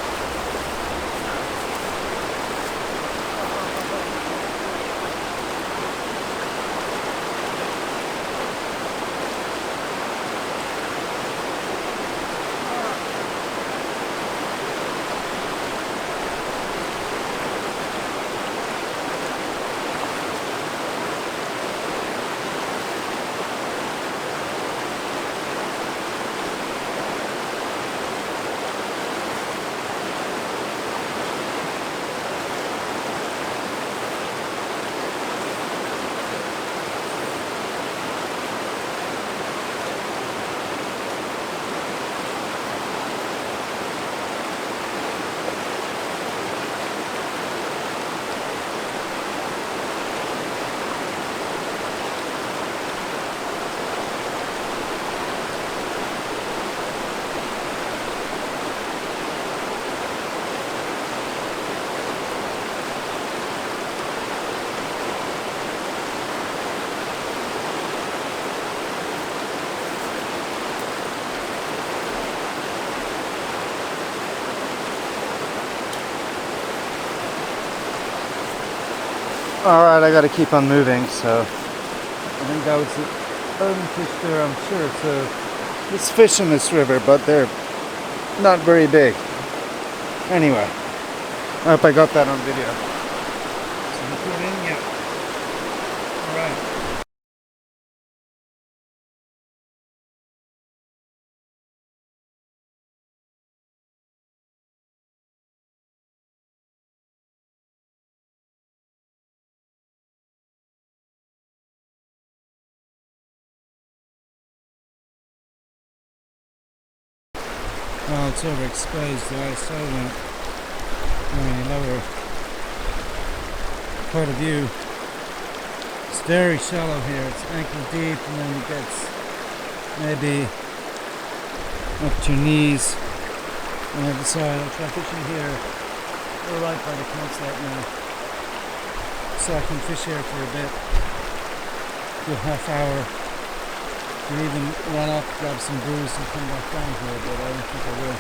Alright, I gotta keep on moving, so I think that was the only fish there, I'm sure. So there's fish in this river, but they're not very big. Anyway, I hope I got that on video. So we put in, yeah. Alright. Well, it's overexposed the way so went. Lower part of view. It's very shallow here. It's ankle deep, and then it gets maybe up to your knees on the other side. I'll try fishing here. We're right by the campsite now, so I can fish here for a bit. Do a half hour. Could even run up, grab some booze and come back down here, but I don't think I will.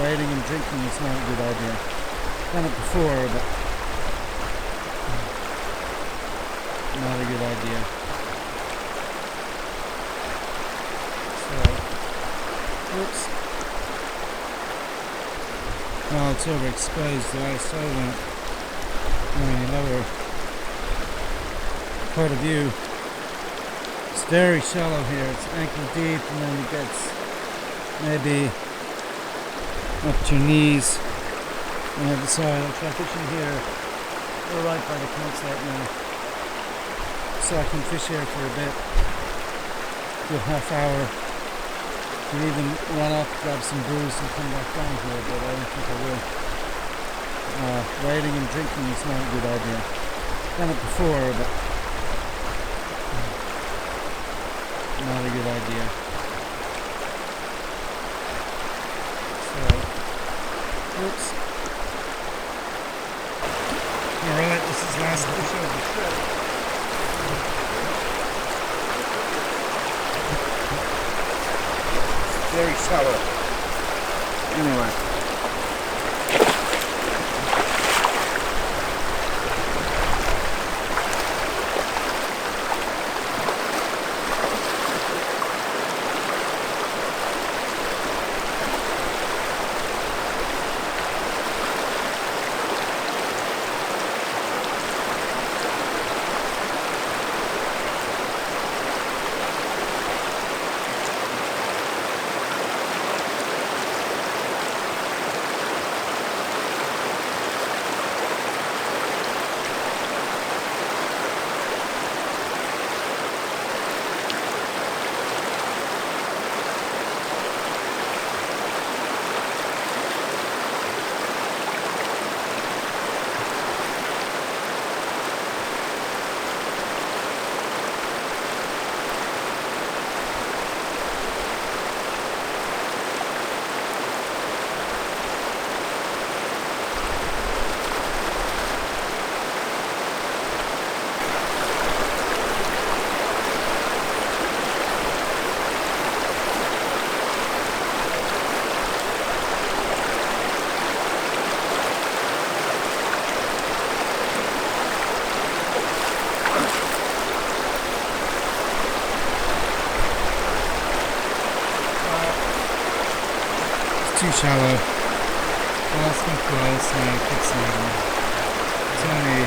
Riding and drinking is not a good idea. Done it before, but not a good idea. So, oops. Well, it's overexposed the way so went. Lower part of view. It's very shallow here. It's ankle deep, and then it gets maybe up to your knees on the other side. I'll try fishing here. We're right by the campsite now, so I can fish here for a bit. Do a half hour. Could even run up, grab some booze and come back down here, but I don't think I will. Riding and drinking is not a good idea. Done it before, but not a good idea. So, oops. Alright, this is last fish of the trip. Very shallow. Anyway. too shallow. Asking close, no, I could see them. It's only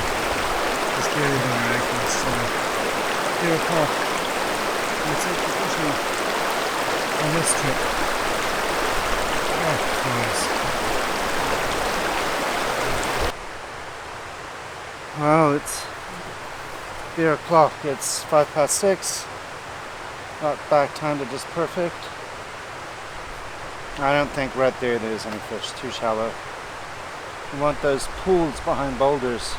just barely by my ankles, so they're a pop. That's it for fishing on this trip. Oh, Christ. Well, it's beer o'clock. It's 6:05. Got back timed it just perfect. I don't think right there's any fish. Too shallow. You want those pools behind boulders.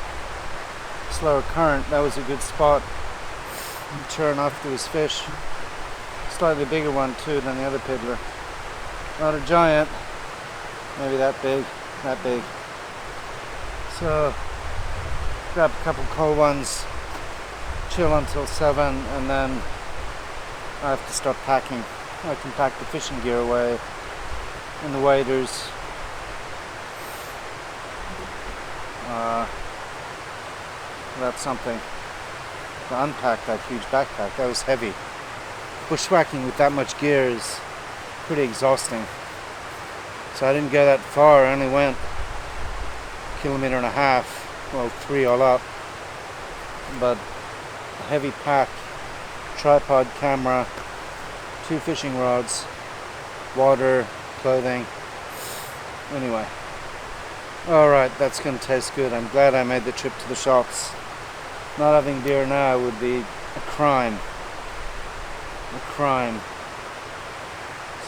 Slower current. That was a good spot. And sure enough, there was fish. Slightly bigger one too than the other piddler. Not a giant. Maybe that big. That big. So grab a couple cold ones. Chill until 7, and then I have to start packing. I can pack the fishing gear away and the waders. That's something. To unpack that huge backpack, that was heavy. Bushwhacking with that much gear is pretty exhausting. So I didn't go that far, I only went 1.5 kilometers, well 3 all up. But a heavy pack, tripod, camera, 2 fishing rods, water, clothing. Anyway, alright, that's going to taste good. I'm glad I made the trip to the shops. Not having beer now would be a crime. A crime.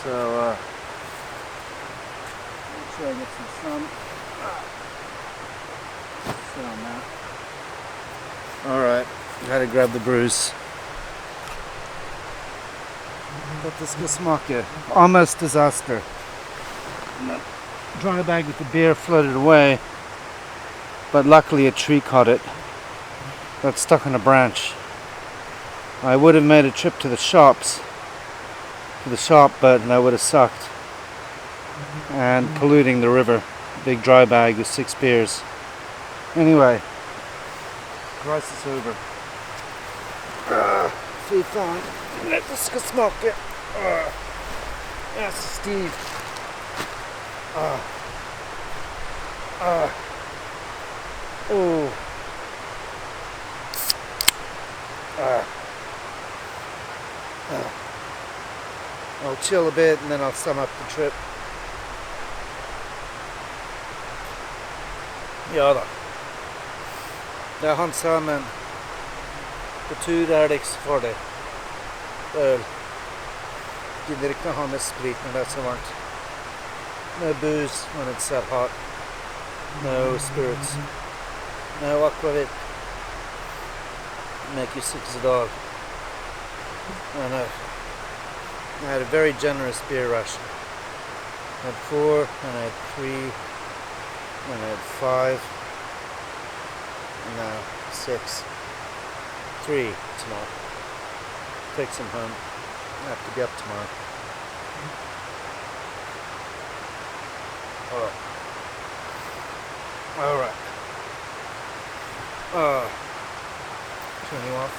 So, make sure I get some sun. Sit on that. Alright, gotta grab the bruise. But this Gusmaka, almost disaster. And that dry bag with the beer floated away, but luckily a tree caught it. Got stuck on a branch. I would have made a trip to the shop, but that would have sucked. And polluting the river. Big dry bag with 6 beers. Anyway, crisis over. Fy fan. Dette skal smake. Jeg er så stiv. I'll chill a bit and then I'll sum up the trip. Ja da. Det er han sammen. På tur er det ikke så farlig. Øl. Gidder ikke ha med sprit når det er så varmt. No booze when it's that hot. No spirits. No aquavit. Make you sick as a dog. I know. I had a very generous beer rush. I had 4, and I had 3, and I had 5, and now 6. 3 tomorrow. Take some home. I have to be up tomorrow. Alright. Turn you off.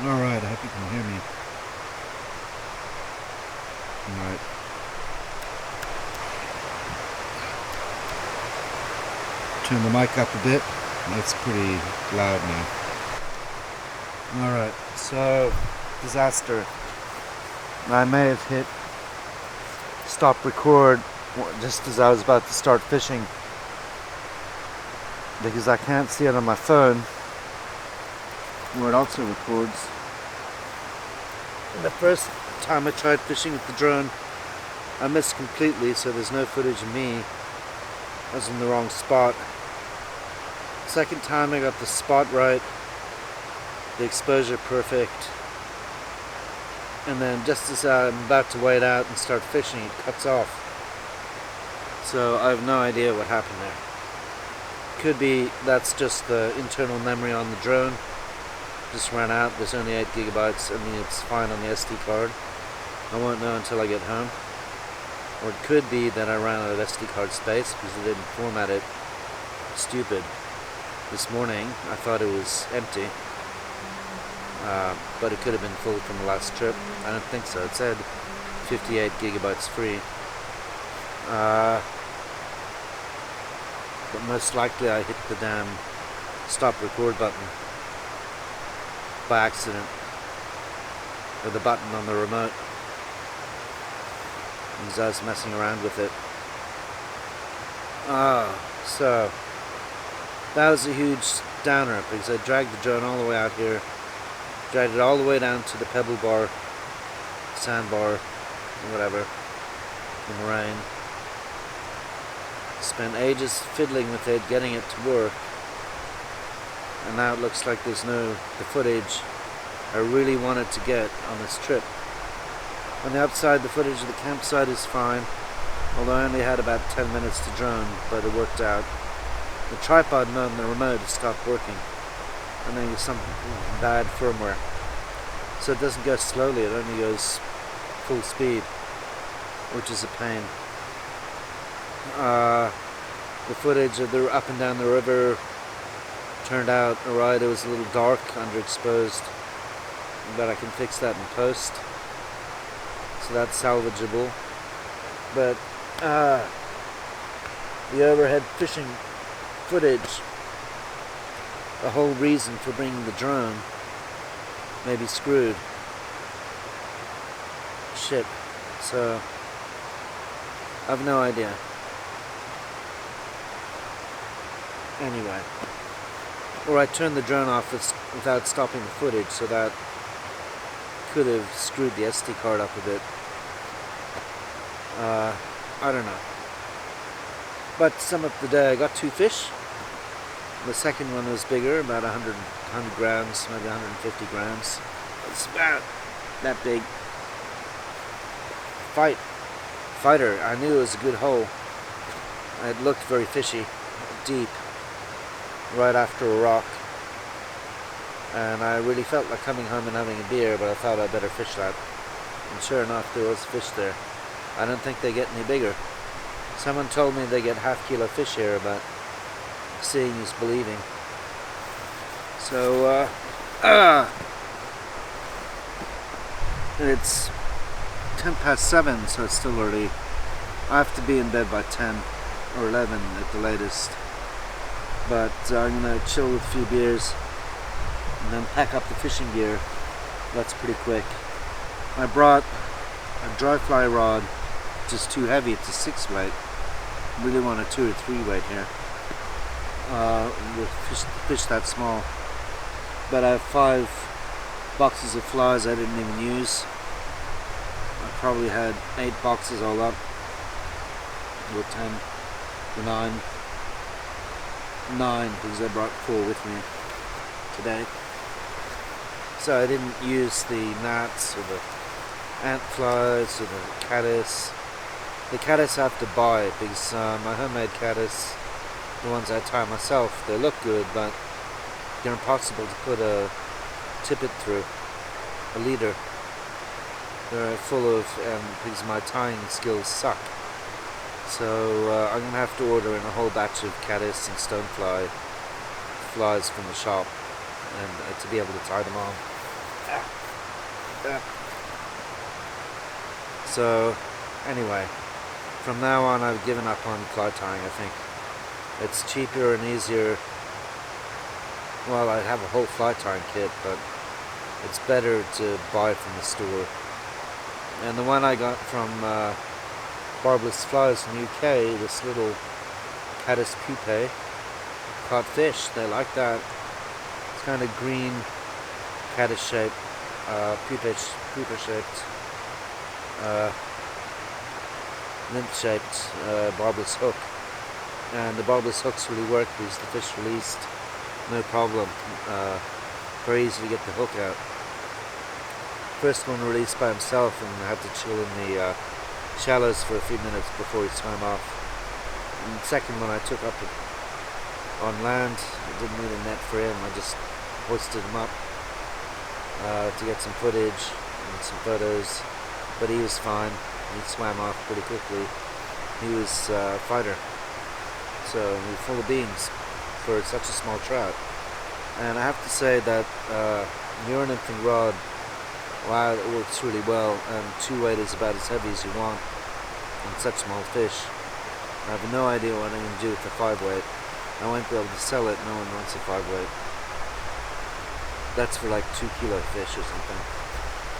Alright, I hope you can hear me. Alright. Turn the mic up a bit. It's pretty loud now. Alright, so disaster. I may have hit stop record just as I was about to start fishing because I can't see it on my phone where it also records. The first time I tried fishing with the drone I missed completely, so there's no footage of me. I was in the wrong spot. Second time I got the spot right, the exposure perfect, and then just as I'm about to wade out and start fishing, it cuts off. So I have no idea what happened there. Could be that's just the internal memory on the drone. Just ran out. There's only 8 gigabytes. I mean, it's fine on the SD card. I won't know until I get home. Or it could be that I ran out of SD card space because I didn't format it. Stupid. this morning. I thought it was empty, but it could have been full from the last trip. I don't think so. It said 58 gigabytes free. But most likely I hit the damn stop record button by accident, or the button on the remote, because I was messing around with it. So that was a huge downer, because I dragged the drone all the way out here, dragged it all the way down to the pebble bar, sandbar, whatever, in the rain. Spent ages fiddling with it, getting it to work, and now it looks like there's the footage I really wanted to get on this trip. On the outside, the footage of the campsite is fine, although I only had about 10 minutes to drone, but it worked out. The tripod mode and the remote has stopped working. I think it's some bad firmware. So it doesn't go slowly, it only goes full speed, which is a pain. The footage of the up and down the river turned out alright. It was a little dark, underexposed, but I can fix that in post, so that's salvageable. But the overhead fishing footage, the whole reason for bringing the drone, may be screwed. Shit. So I've no idea. Anyway, or I turned the drone off without stopping the footage, so that could have screwed the SD card up a bit. I don't know. But to sum up the day, I got 2 fish. The second one was bigger, about 100 grams, maybe 150 grams. It's about that big. Fighter. I knew it was a good hole. It looked very fishy, deep, right after a rock, and I really felt like coming home and having a beer, but I thought I'd better fish that, and sure enough there was fish there. I don't think they get any bigger. Someone told me they get half-kilo fish here, but seeing is believing. So it's 7:10, so it's still early. I have to be in bed by 10 or 11 at the latest. But I'm going to chill with a few beers and then pack up the fishing gear. That's pretty quick. I brought a dry fly rod, just too heavy. It's a 6 weight. Really want a 2 or 3 weight here. With fish that small. But I have 5 boxes of flies I didn't even use. I probably had 8 boxes all up, or 10, or 9, because I brought 4 with me today. So I didn't use the gnats or the ant flies or the caddis. The caddis I have to buy, because my homemade caddis, the ones I tie myself, they look good, but they're impossible to put a tippet through, a leader. They're full of, because my tying skills suck. So I'm going to have to order in a whole batch of caddis and stonefly flies from the shop, and to be able to tie them on. So anyway, from now on I've given up on fly tying. I think it's cheaper and easier. Well, I have a whole fly tying kit, but it's better to buy from the store. And the one I got from Barbless Flies in the UK, this little caddis pupae, caught fish. They like that. It's kind of green, caddis shaped, pupa shaped, nymph shaped barbless hook. And the barbless hooks really work because the fish released, no problem. Very easy to get the hook out. First one released by himself, and I had to chill in the shallows for a few minutes before he swam off. And the second one I took up on land. I didn't need a net for him. I just hoisted him up to get some footage and some photos. But he was fine. He swam off pretty quickly. He was a fighter, so he was full of beans. for such a small trout. And I have to say that your nymphing rod, wow, it works really well, and 2 weight is about as heavy as you want on such small fish. I have no idea what I'm going to do with the 5 weight. I won't be able to sell it, no one wants a 5 weight. That's for like 2 kilo fish or something.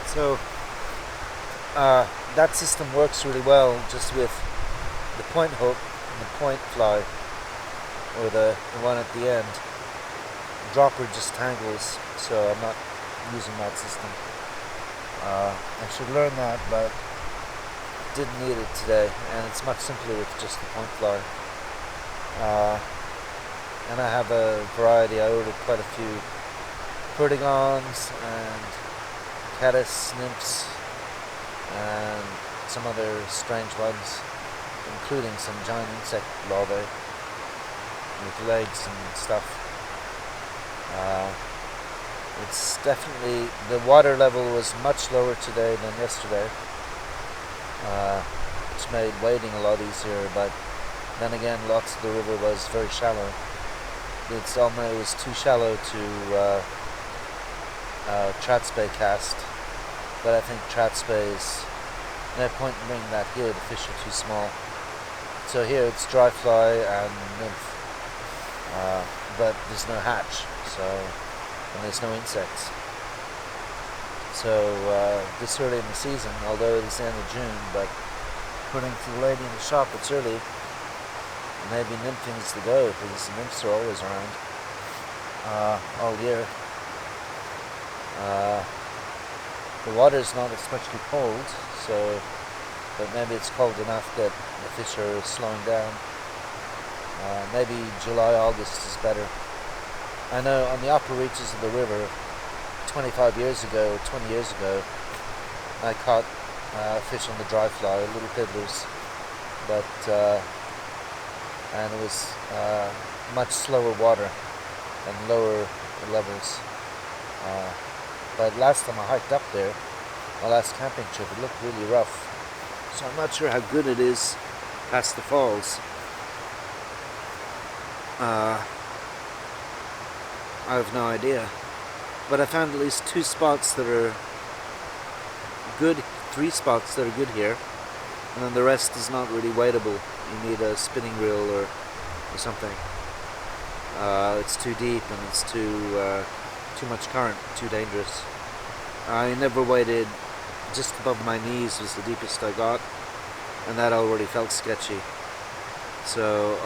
So that system works really well just with the point hook and the point fly, or the one at the end. The dropper just tangles, so I'm not using that system. I should learn that, but didn't need it today, and it's much simpler with just the point fly. And I have a variety. I ordered quite a few perdigons and caddis nymphs and some other strange ones, including some giant insect larvae with legs and stuff. It's definitely, the water level was much lower today than yesterday, which made wading a lot easier, but then again lots of the river was very shallow. It was too shallow to Tratsbay cast, but I think Tratsbay is no point in bringing that here, the fish are too small. So here it's dry fly and nymph, but there's no hatch, and there's no insects. So this early in the season, although it is the end of June, but according to the lady in the shop, it's early. Maybe nymphing is the go, because the nymphs are always around all year. The water is not especially cold, but maybe it's cold enough that the fish are slowing down. Maybe July, August is better. I know on the upper reaches of the river, 20 years ago, I caught fish on the dry fly, little piddlers, but and it was much slower water and lower levels. But last time I hiked up there, my last camping trip, it looked really rough. So I'm not sure how good it is past the falls. I have no idea. But I found at least 2 spots that are good, 3 spots that are good here, and then the rest is not really wadeable. You need a spinning reel or something. It's too deep and it's too much current, too dangerous. I never waded, just above my knees was the deepest I got, and that already felt sketchy. So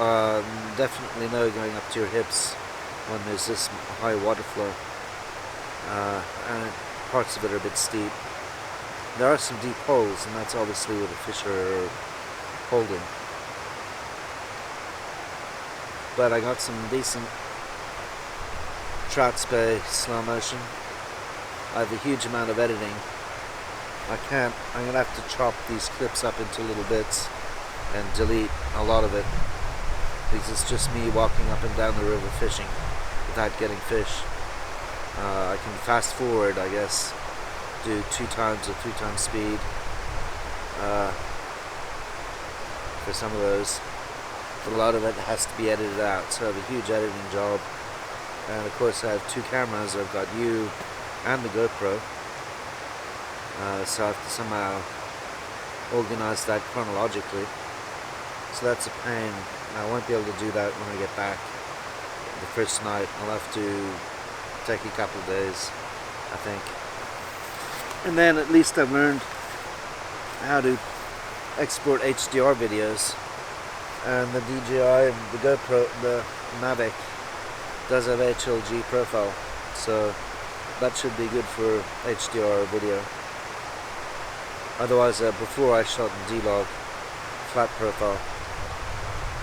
definitely no going up to your hips when there's this high water flow, and parts of it are a bit steep. There are some deep holes, and that's obviously where the fish are holding. But I got some decent Tratsbay slow motion. I have a huge amount of editing. I'm going to have to chop these clips up into little bits and delete a lot of it, because it's just me walking up and down the river fishing without getting fish. I can fast forward, I guess, do 2 times or 3 times speed for some of those, but a lot of it has to be edited out, so I have a huge editing job. And of course I have 2 cameras. I've got you and the GoPro, so I have to somehow organize that chronologically, so that's a pain. I won't be able to do that when I get back the first night. I'll have to take a couple of days, I think. And then at least I've learned how to export HDR videos, and the DJI and the GoPro, the Mavic, does have HLG profile, so that should be good for HDR video. Otherwise, before I shot in D-Log, flat profile,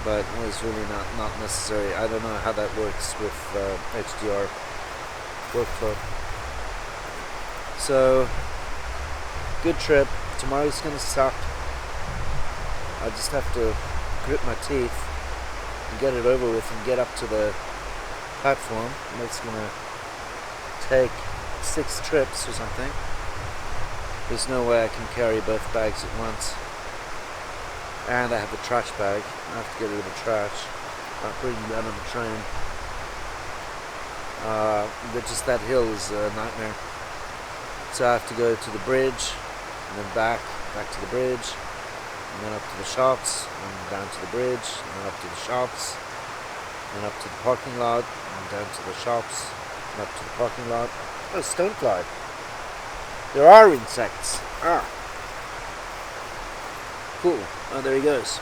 but it was really not necessary. I don't know how that works with HDR workflow. So, good trip. Tomorrow's gonna suck. I just have to grit my teeth and get it over with and get up to the platform. And it's gonna take 6 trips or something. There's no way I can carry both bags at once. And I have a trash bag. I have to get rid of the trash. I'll bring that on the train. but just that hill is a nightmare. So I have to go to the bridge, and then back to the bridge, and then up to the shops, and down to the bridge, and then up to the shops, and up to the parking lot, and down to the shops, and up to the parking lot. Oh, stonefly. There are insects. Ah. Cool. Oh, there he goes.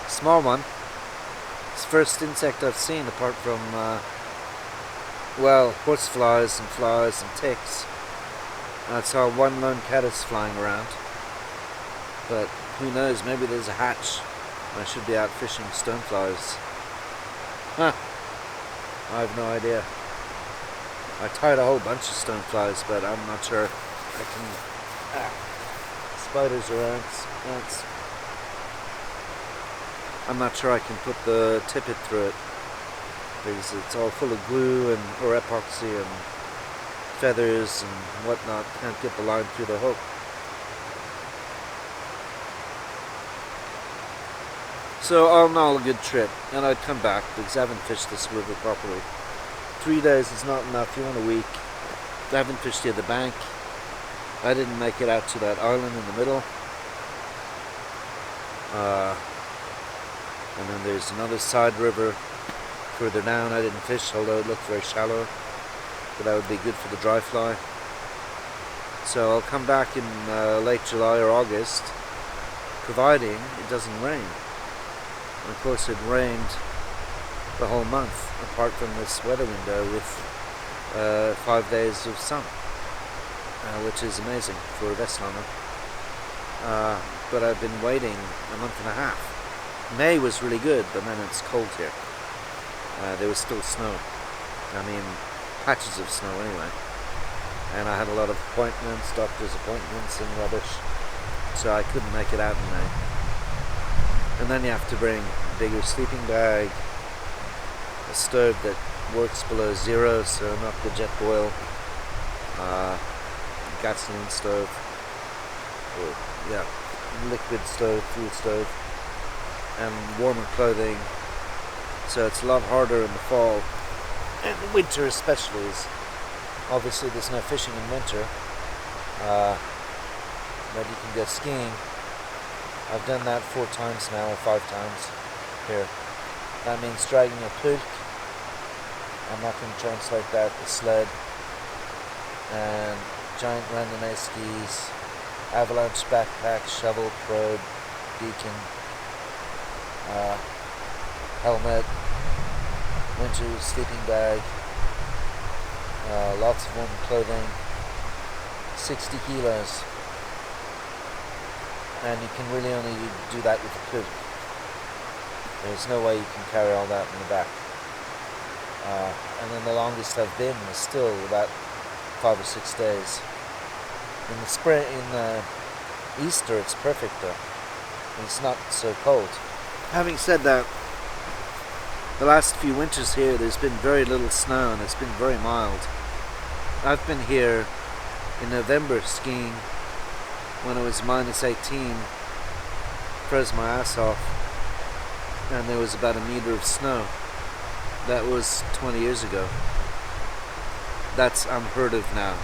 Small one. It's the first insect I've seen apart from, well, horseflies and flies and ticks. I saw one lone caddis flying around. But who knows, maybe there's a hatch. I should be out fishing stoneflies. Huh. I have no idea. I tied a whole bunch of stoneflies, but I'm not sure I can... Spiders or ants. I'm not sure I can put the tippet through it, because it's all full of glue or epoxy and feathers and whatnot. Can't get the line through the hook. So all in all, a good trip, and I'd come back because I haven't fished this river properly. 3 days is not enough. You want a week. I haven't fished the other bank. I didn't make it out to that island in the middle. And then there's another side river further down. I didn't fish, although it looked very shallow, but that would be good for the dry fly. So I'll come back in late July or August, providing it doesn't rain. And of course it rained the whole month, apart from this weather window with 5 days of sun, which is amazing for a Vestlander. But I've been waiting a month and a half. May was really good, but then it's cold here. There was still snow. I mean, patches of snow anyway. And I had a lot of appointments, doctor's appointments and rubbish, so I couldn't make it out in May. And then you have to bring a bigger sleeping bag, a stove that works below zero, so not the jet boil, gasoline stove, or, yeah, liquid stove, fuel stove, and warmer clothing. So it's a lot harder in the fall, and the winter especially. Is obviously there's no fishing in winter, but you can go skiing. I've done that 4 times now, or 5 times here. That means dragging a pulk. I'm not going to translate that. The sled, and giant randonnée skis, avalanche backpack, shovel, probe, beacon, helmet, winter sleeping bag, lots of warm clothing, 60 kilos. And you can really only do that with a pulk. There's no way you can carry all that in the back. And then the longest I've been is still about 5 or 6 days. In the spring, in Easter, it's perfect though. It's not so cold. Having said that, the last few winters here, there's been very little snow and it's been very mild. I've been here in November skiing when it was minus 18, froze my ass off, and there was about 1 meter of snow. That was 20 years ago. That's unheard of now.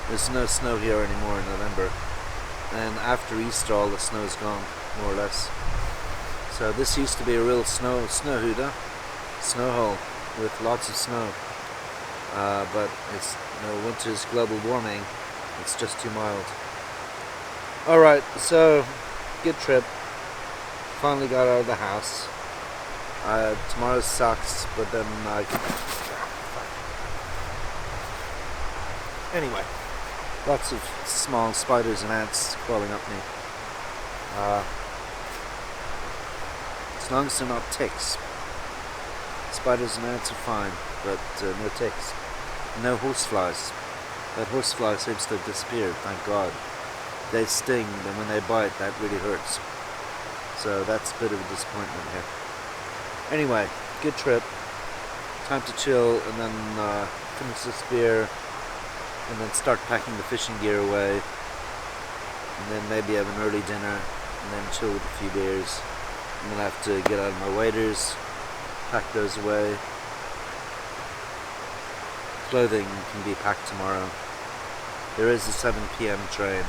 There's no snow here anymore in November, and after Easter all the snow is gone, more or less. So this used to be a real snow hoodah, snow hole with lots of snow, but it's, winter's global warming, it's just too mild. Alright, so good trip. Finally got out of the house. Tomorrow sucks, but then anyway, lots of small spiders and ants crawling up me. As long as they're not ticks. Spiders and ants are fine, but no ticks. No horseflies. That horsefly seems to have disappeared, thank God. They sting, and when they bite, that really hurts. So that's a bit of a disappointment here. Anyway, good trip. Time to chill, and then finish this beer, and then start packing the fishing gear away, and then maybe have an early dinner, and then chill with a few beers. I'm gonna have to get out of my waders, pack those away, clothing can be packed tomorrow. There is a 7 p.m. train,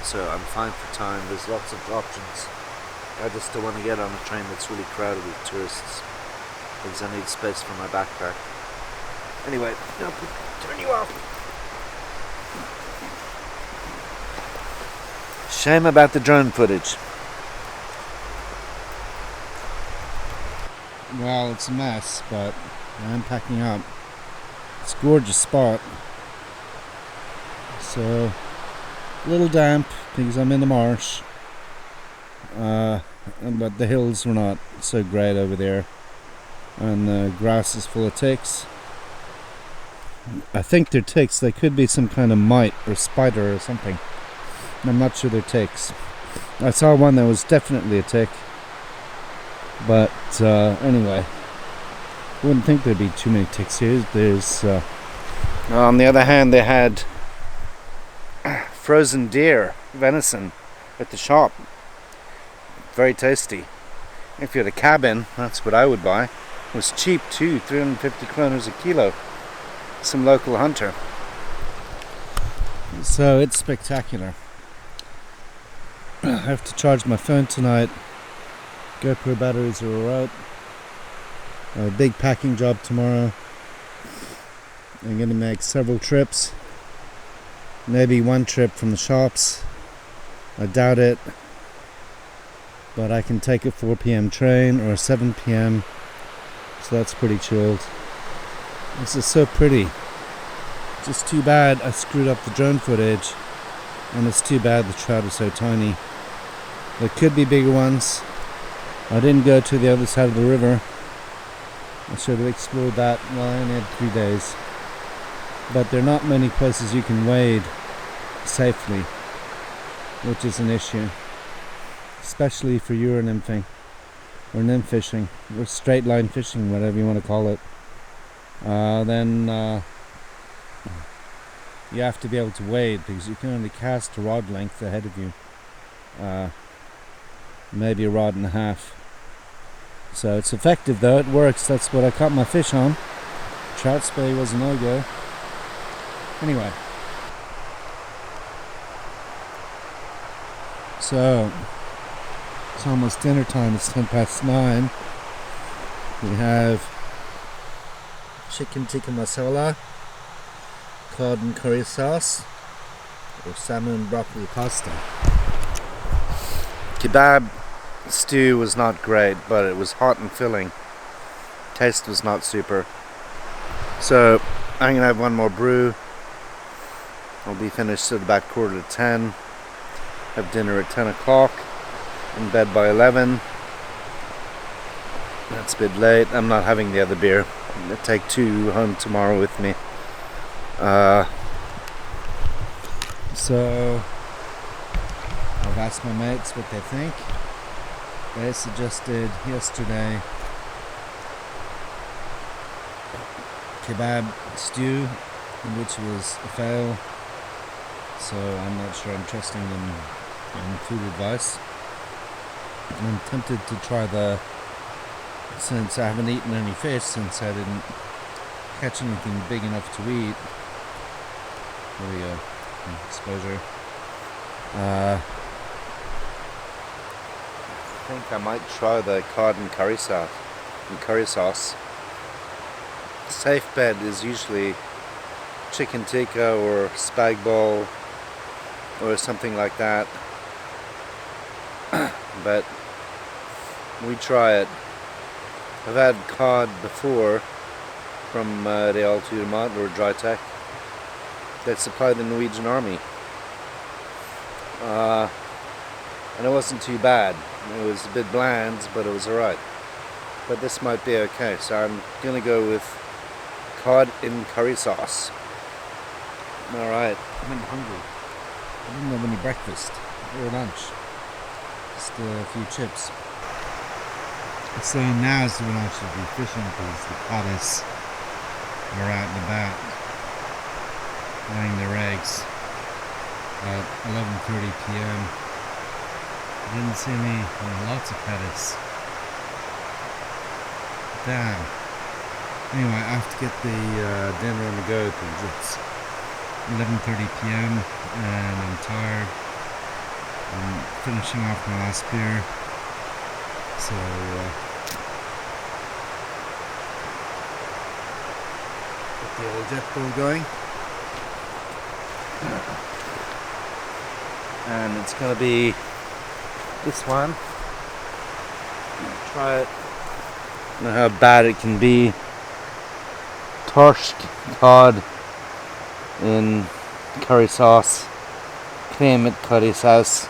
so I'm fine for time. There's lots of options. I just don't want to get on a train that's really crowded with tourists, because I need space for my backpack. Anyway, no, turn you off. Shame about the drone footage. Well, it's a mess, but I'm packing up. It's a gorgeous spot. So, a little damp because I'm in the marsh. But the hills were not so great over there. And the grass is full of ticks. I think they're ticks. They could be some kind of mite or spider or something. I'm not sure they're ticks. I saw one that was definitely a tick. But anyway, wouldn't think there'd be too many ticks here. There's on the other hand, they had frozen deer venison at the shop. Very tasty. If you had a cabin, that's what I would buy. It was cheap too, 350 kroners a kilo. Some local hunter. So it's spectacular. I have to charge my phone tonight. GoPro batteries are alright. A big packing job tomorrow. I'm going to make several trips. Maybe one trip from the shops. I doubt it. But I can take a 4 p.m. train or a 7 p.m. So that's pretty chilled. This is so pretty. Just too bad I screwed up the drone footage. And it's too bad the trout are so tiny. There could be bigger ones. I didn't go to the other side of the river. I should have explored that. Well, I only had 3 days. But there are not many places you can wade safely, which is an issue. Especially for euro nymphing, or nymph fishing, or straight line fishing, whatever you want to call it. Then you have to be able to wade, because you can only cast a rod length ahead of you. Maybe a rod and a half. So it's effective though, it works. That's what I caught my fish on. Trout spay was a no-go. Anyway. So, it's almost dinner time, it's 9:10. We have chicken tikka masala, cod and curry sauce, or salmon broccoli pasta. Kebab stew was not great, but it was hot and filling. Taste was not super. So I'm gonna have one more brew. I'll be finished at about 9:45. Have dinner at 10 o'clock. In bed by 11. That's a bit late. I'm not having the other beer. I'm gonna take 2 home tomorrow with me. So I've asked my mates what they think. They suggested yesterday kebab stew, which was a fail. So I'm not sure I'm trusting them in food advice. I'm tempted to try since I haven't eaten any fish, since I didn't catch anything big enough to eat. There we go, exposure. I think I might try the cod and curry sauce. Safe bet is usually chicken tikka or spag bol or something like that. But we try it. I've had cod before from Myrdal or Dry Tech that supply the Norwegian army. And it wasn't too bad. It was a bit bland, but it was alright. But this might be okay, so I'm gonna go with cod in curry sauce. Alright, I'm hungry. I didn't have any breakfast or lunch. Just a few chips. So now is when I should be fishing, because the caddis are out and about laying their eggs at 11:30 p.m. I didn't see lots of caddis. Damn. Anyway, I have to get the dinner on the go because it's 11:30 p.m. and I'm tired. I'm finishing off my last beer, so get the old jet bowl going. And it's gonna be this one. Try it. I don't know how bad it can be. Torsk cod in curry sauce. Cream curry sauce.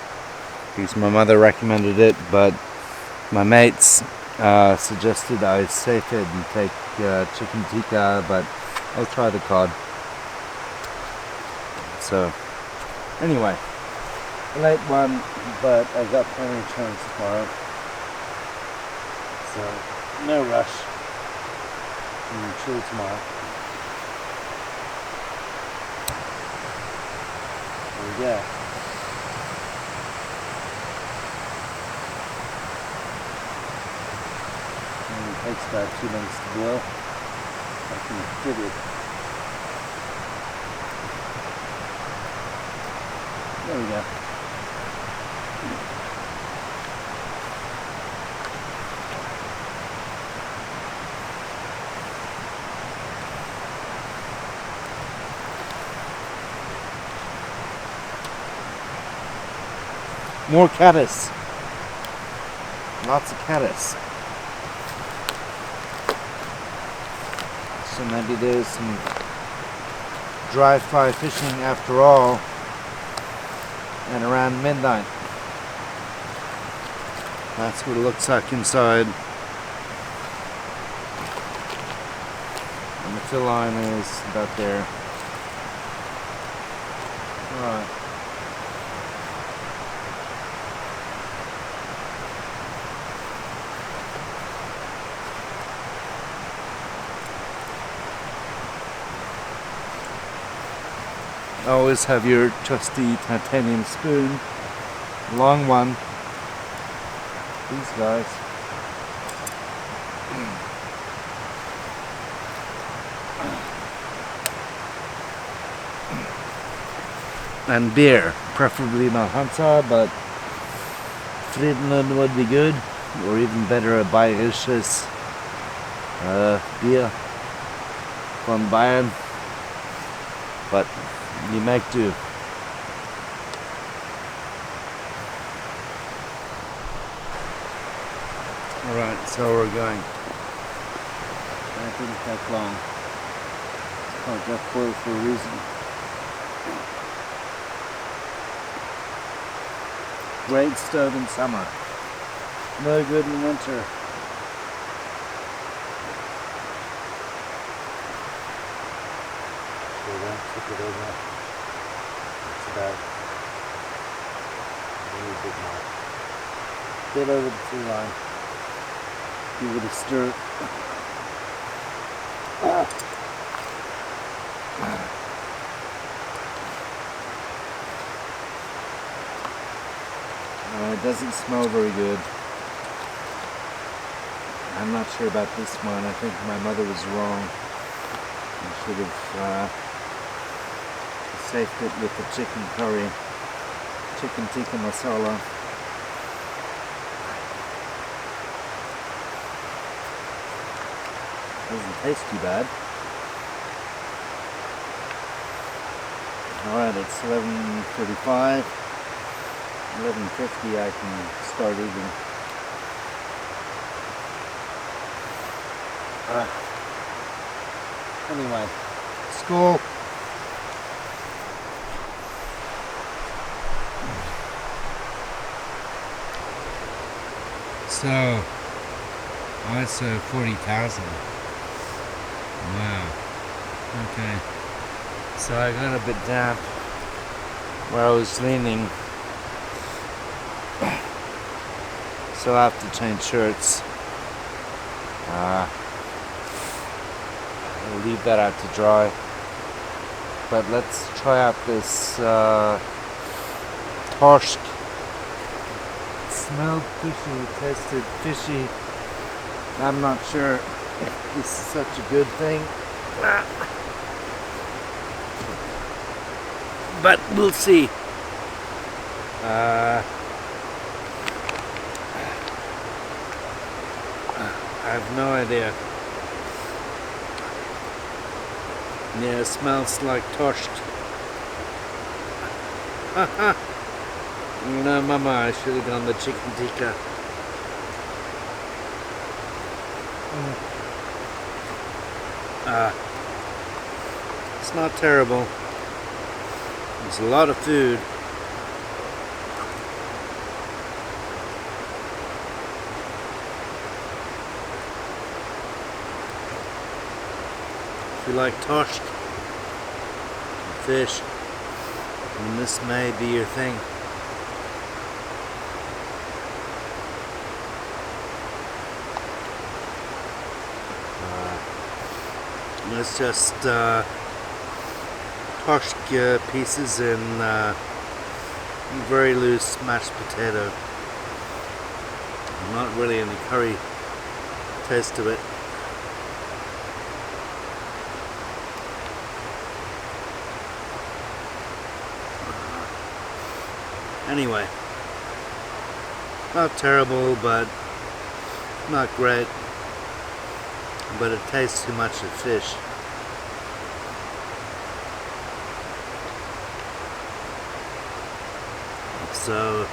Because my mother recommended it, but my mates suggested I safe it and take chicken tikka, but I'll try the cod. So, anyway, a late one, but I've got plenty of chance tomorrow. So, no rush. And chill tomorrow. There we go. And it takes about 2 minutes to boil. I can fit it. There we go. More caddis. Lots of caddis. So maybe there's some dry fly fishing after all. And around midnight. That's what it looks like inside. And the fill line is about there. Alright. Always have your trusty titanium spoon, long one. These guys. And beer, preferably not Hansa, but Frydenlund would be good, or even better a bayerisches beer from Bayern. But you make do. Alright, so we're going. That didn't take long. It's called Jeff Boyle for a reason. Great stove in summer. No good in winter. So then tip it over. It's about a really big mark. Bit over the tree line. Give it a stir. It doesn't smell very good. I'm not sure about this one. I think my mother was wrong. I should have saved it with the chicken curry, chicken tikka masala. Doesn't taste too bad. Alright, it's 11:35. 11:50 I can start eating. Anyway, school. So, also 40,000. Wow. Okay. So I got a bit damp where I was leaning. So I have to change shirts. I'll leave that out to dry. But let's try out this torsk. It smelled fishy, tasted fishy. I'm not sure This is such a good thing. But we'll see. I have no idea. Yeah, it smells like torscht. No, mama, I should have done the chicken tikka. It's not terrible. It's a lot of food. If you like torscht and fish, then this may be your thing. It's just torscht pieces and very loose mashed potato. Not really any curry taste to it. Anyway, not terrible, but not great. But it tastes too much of fish. So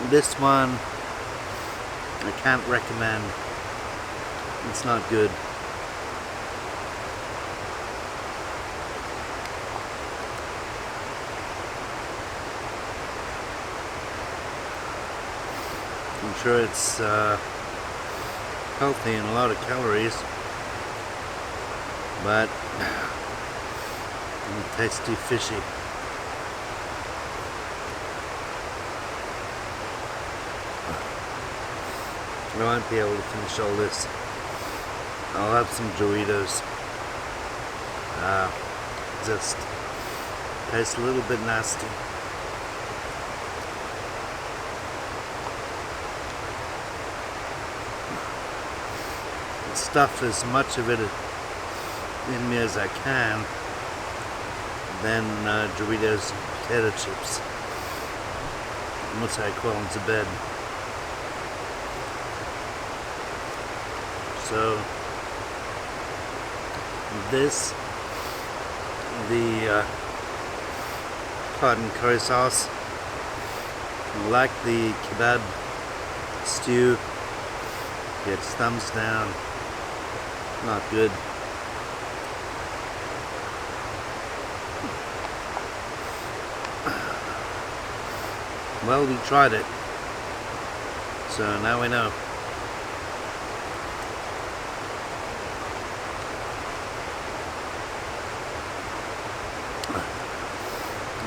this one I can't recommend. It's not good. I'm sure it's healthy and a lot of calories, but it tastes too fishy. I won't be able to finish all this. I'll have some Doritos. Just tastes a little bit nasty. Stuff as much of it in me as I can, then Doritos and potato chips once I crawl into bed. So this, the cotton curry sauce, like the kebab stew, gets thumbs down. Not good. Well, we tried it, so now we know.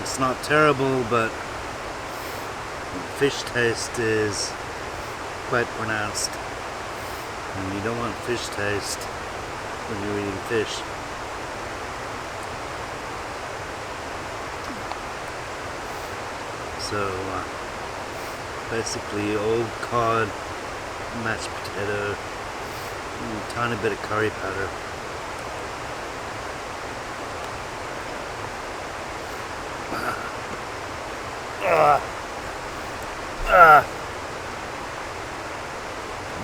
It's not terrible, but the fish taste is quite pronounced, and you don't want fish taste when you're eating fish. So basically old cod, mashed potato, and a tiny bit of curry powder.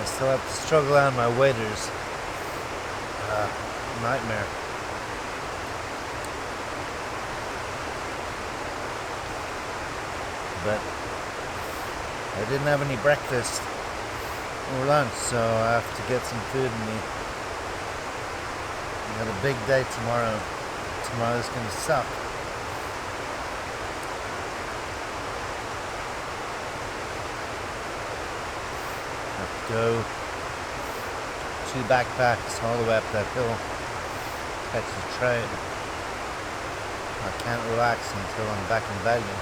I still have to struggle on my waders. Nightmare. But I didn't have any breakfast or lunch, so I have to get some food in me. I got a big day tomorrow. Tomorrow's gonna suck. I have to go 2 backpacks all the way up that hill, catch the train. I can't relax until I'm back in Bergen.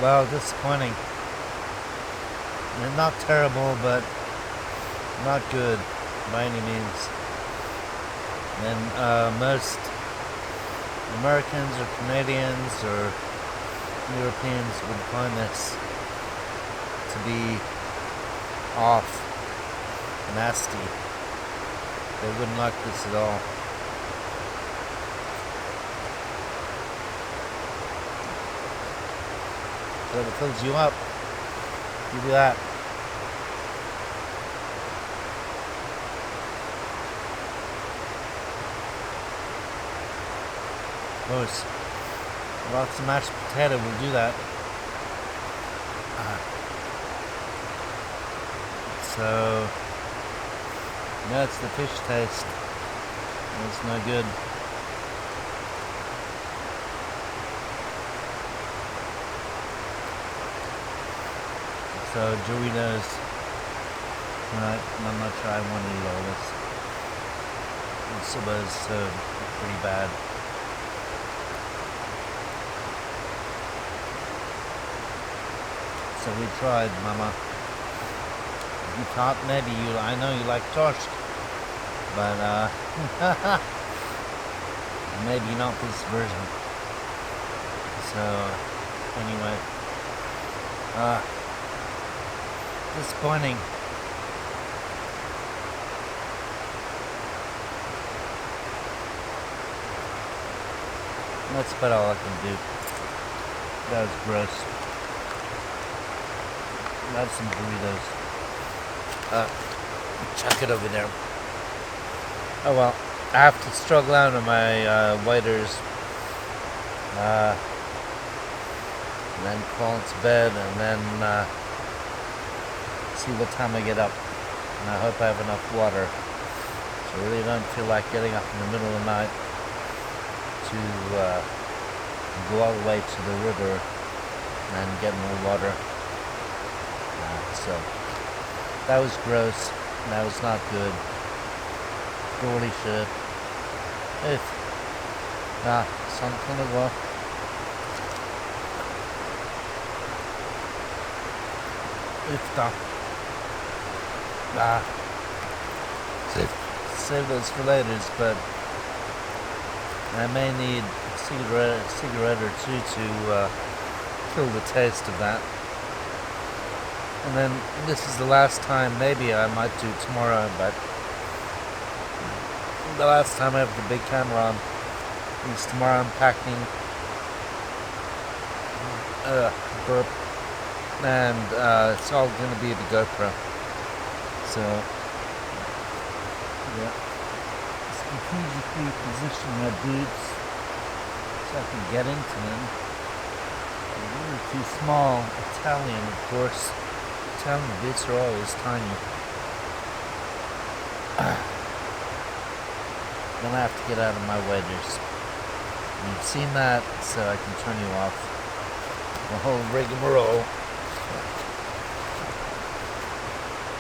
Well, disappointing. I mean, not terrible, but not good by any means. And Americans or Canadians or Europeans would find this to be off, nasty. They wouldn't like this at all. But it fills you up. You do that. Of course, lots of mashed potato will do that. So, that's the fish taste. It's no good. So, Doritos. Right, I'm not sure I want to eat all this. It's supposed to be pretty bad. So we tried, Mama. You thought maybe I know you like torsk, but maybe not this version. So anyway, disappointing. That's about all I can do. That was gross. That's some burritos. Chuck it over there. Oh well, I have to struggle out of my waders. And then fall into bed and then see what time I get up. And I hope I have enough water. So I really don't feel like getting up in the middle of the night to go all the way to the river and get more water. So that was gross. That was not good. Dårlig shit. Sånn kan det gå. Da. Save those for later, but I may need a cigarette or two to kill the taste of that. And then this is the last time, maybe I might do tomorrow, but the last time I have the big camera on is tomorrow. I'm packing burp, and it's all going to be the GoPro. So yeah, strategically position my boots so I can get into them. They're really too small. Italian, of course. Italian boots are always tiny. Then I have to get out of my waders. You've seen that, so I can turn you off the whole rigmarole.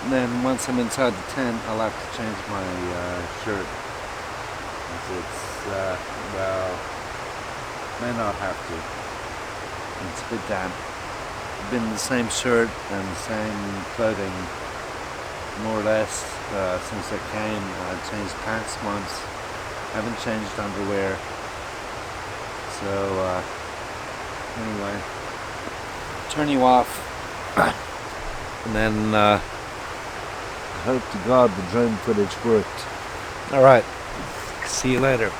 And then once I'm inside the tent, I'll have to change my shirt. It's, well, may not have to. It's a bit damp. I've been in the same shirt and the same clothing more or less since I came. I've changed pants once. I haven't changed underwear. So anyway, turn you off, and then I hope to God the drone footage worked. All right, see you later.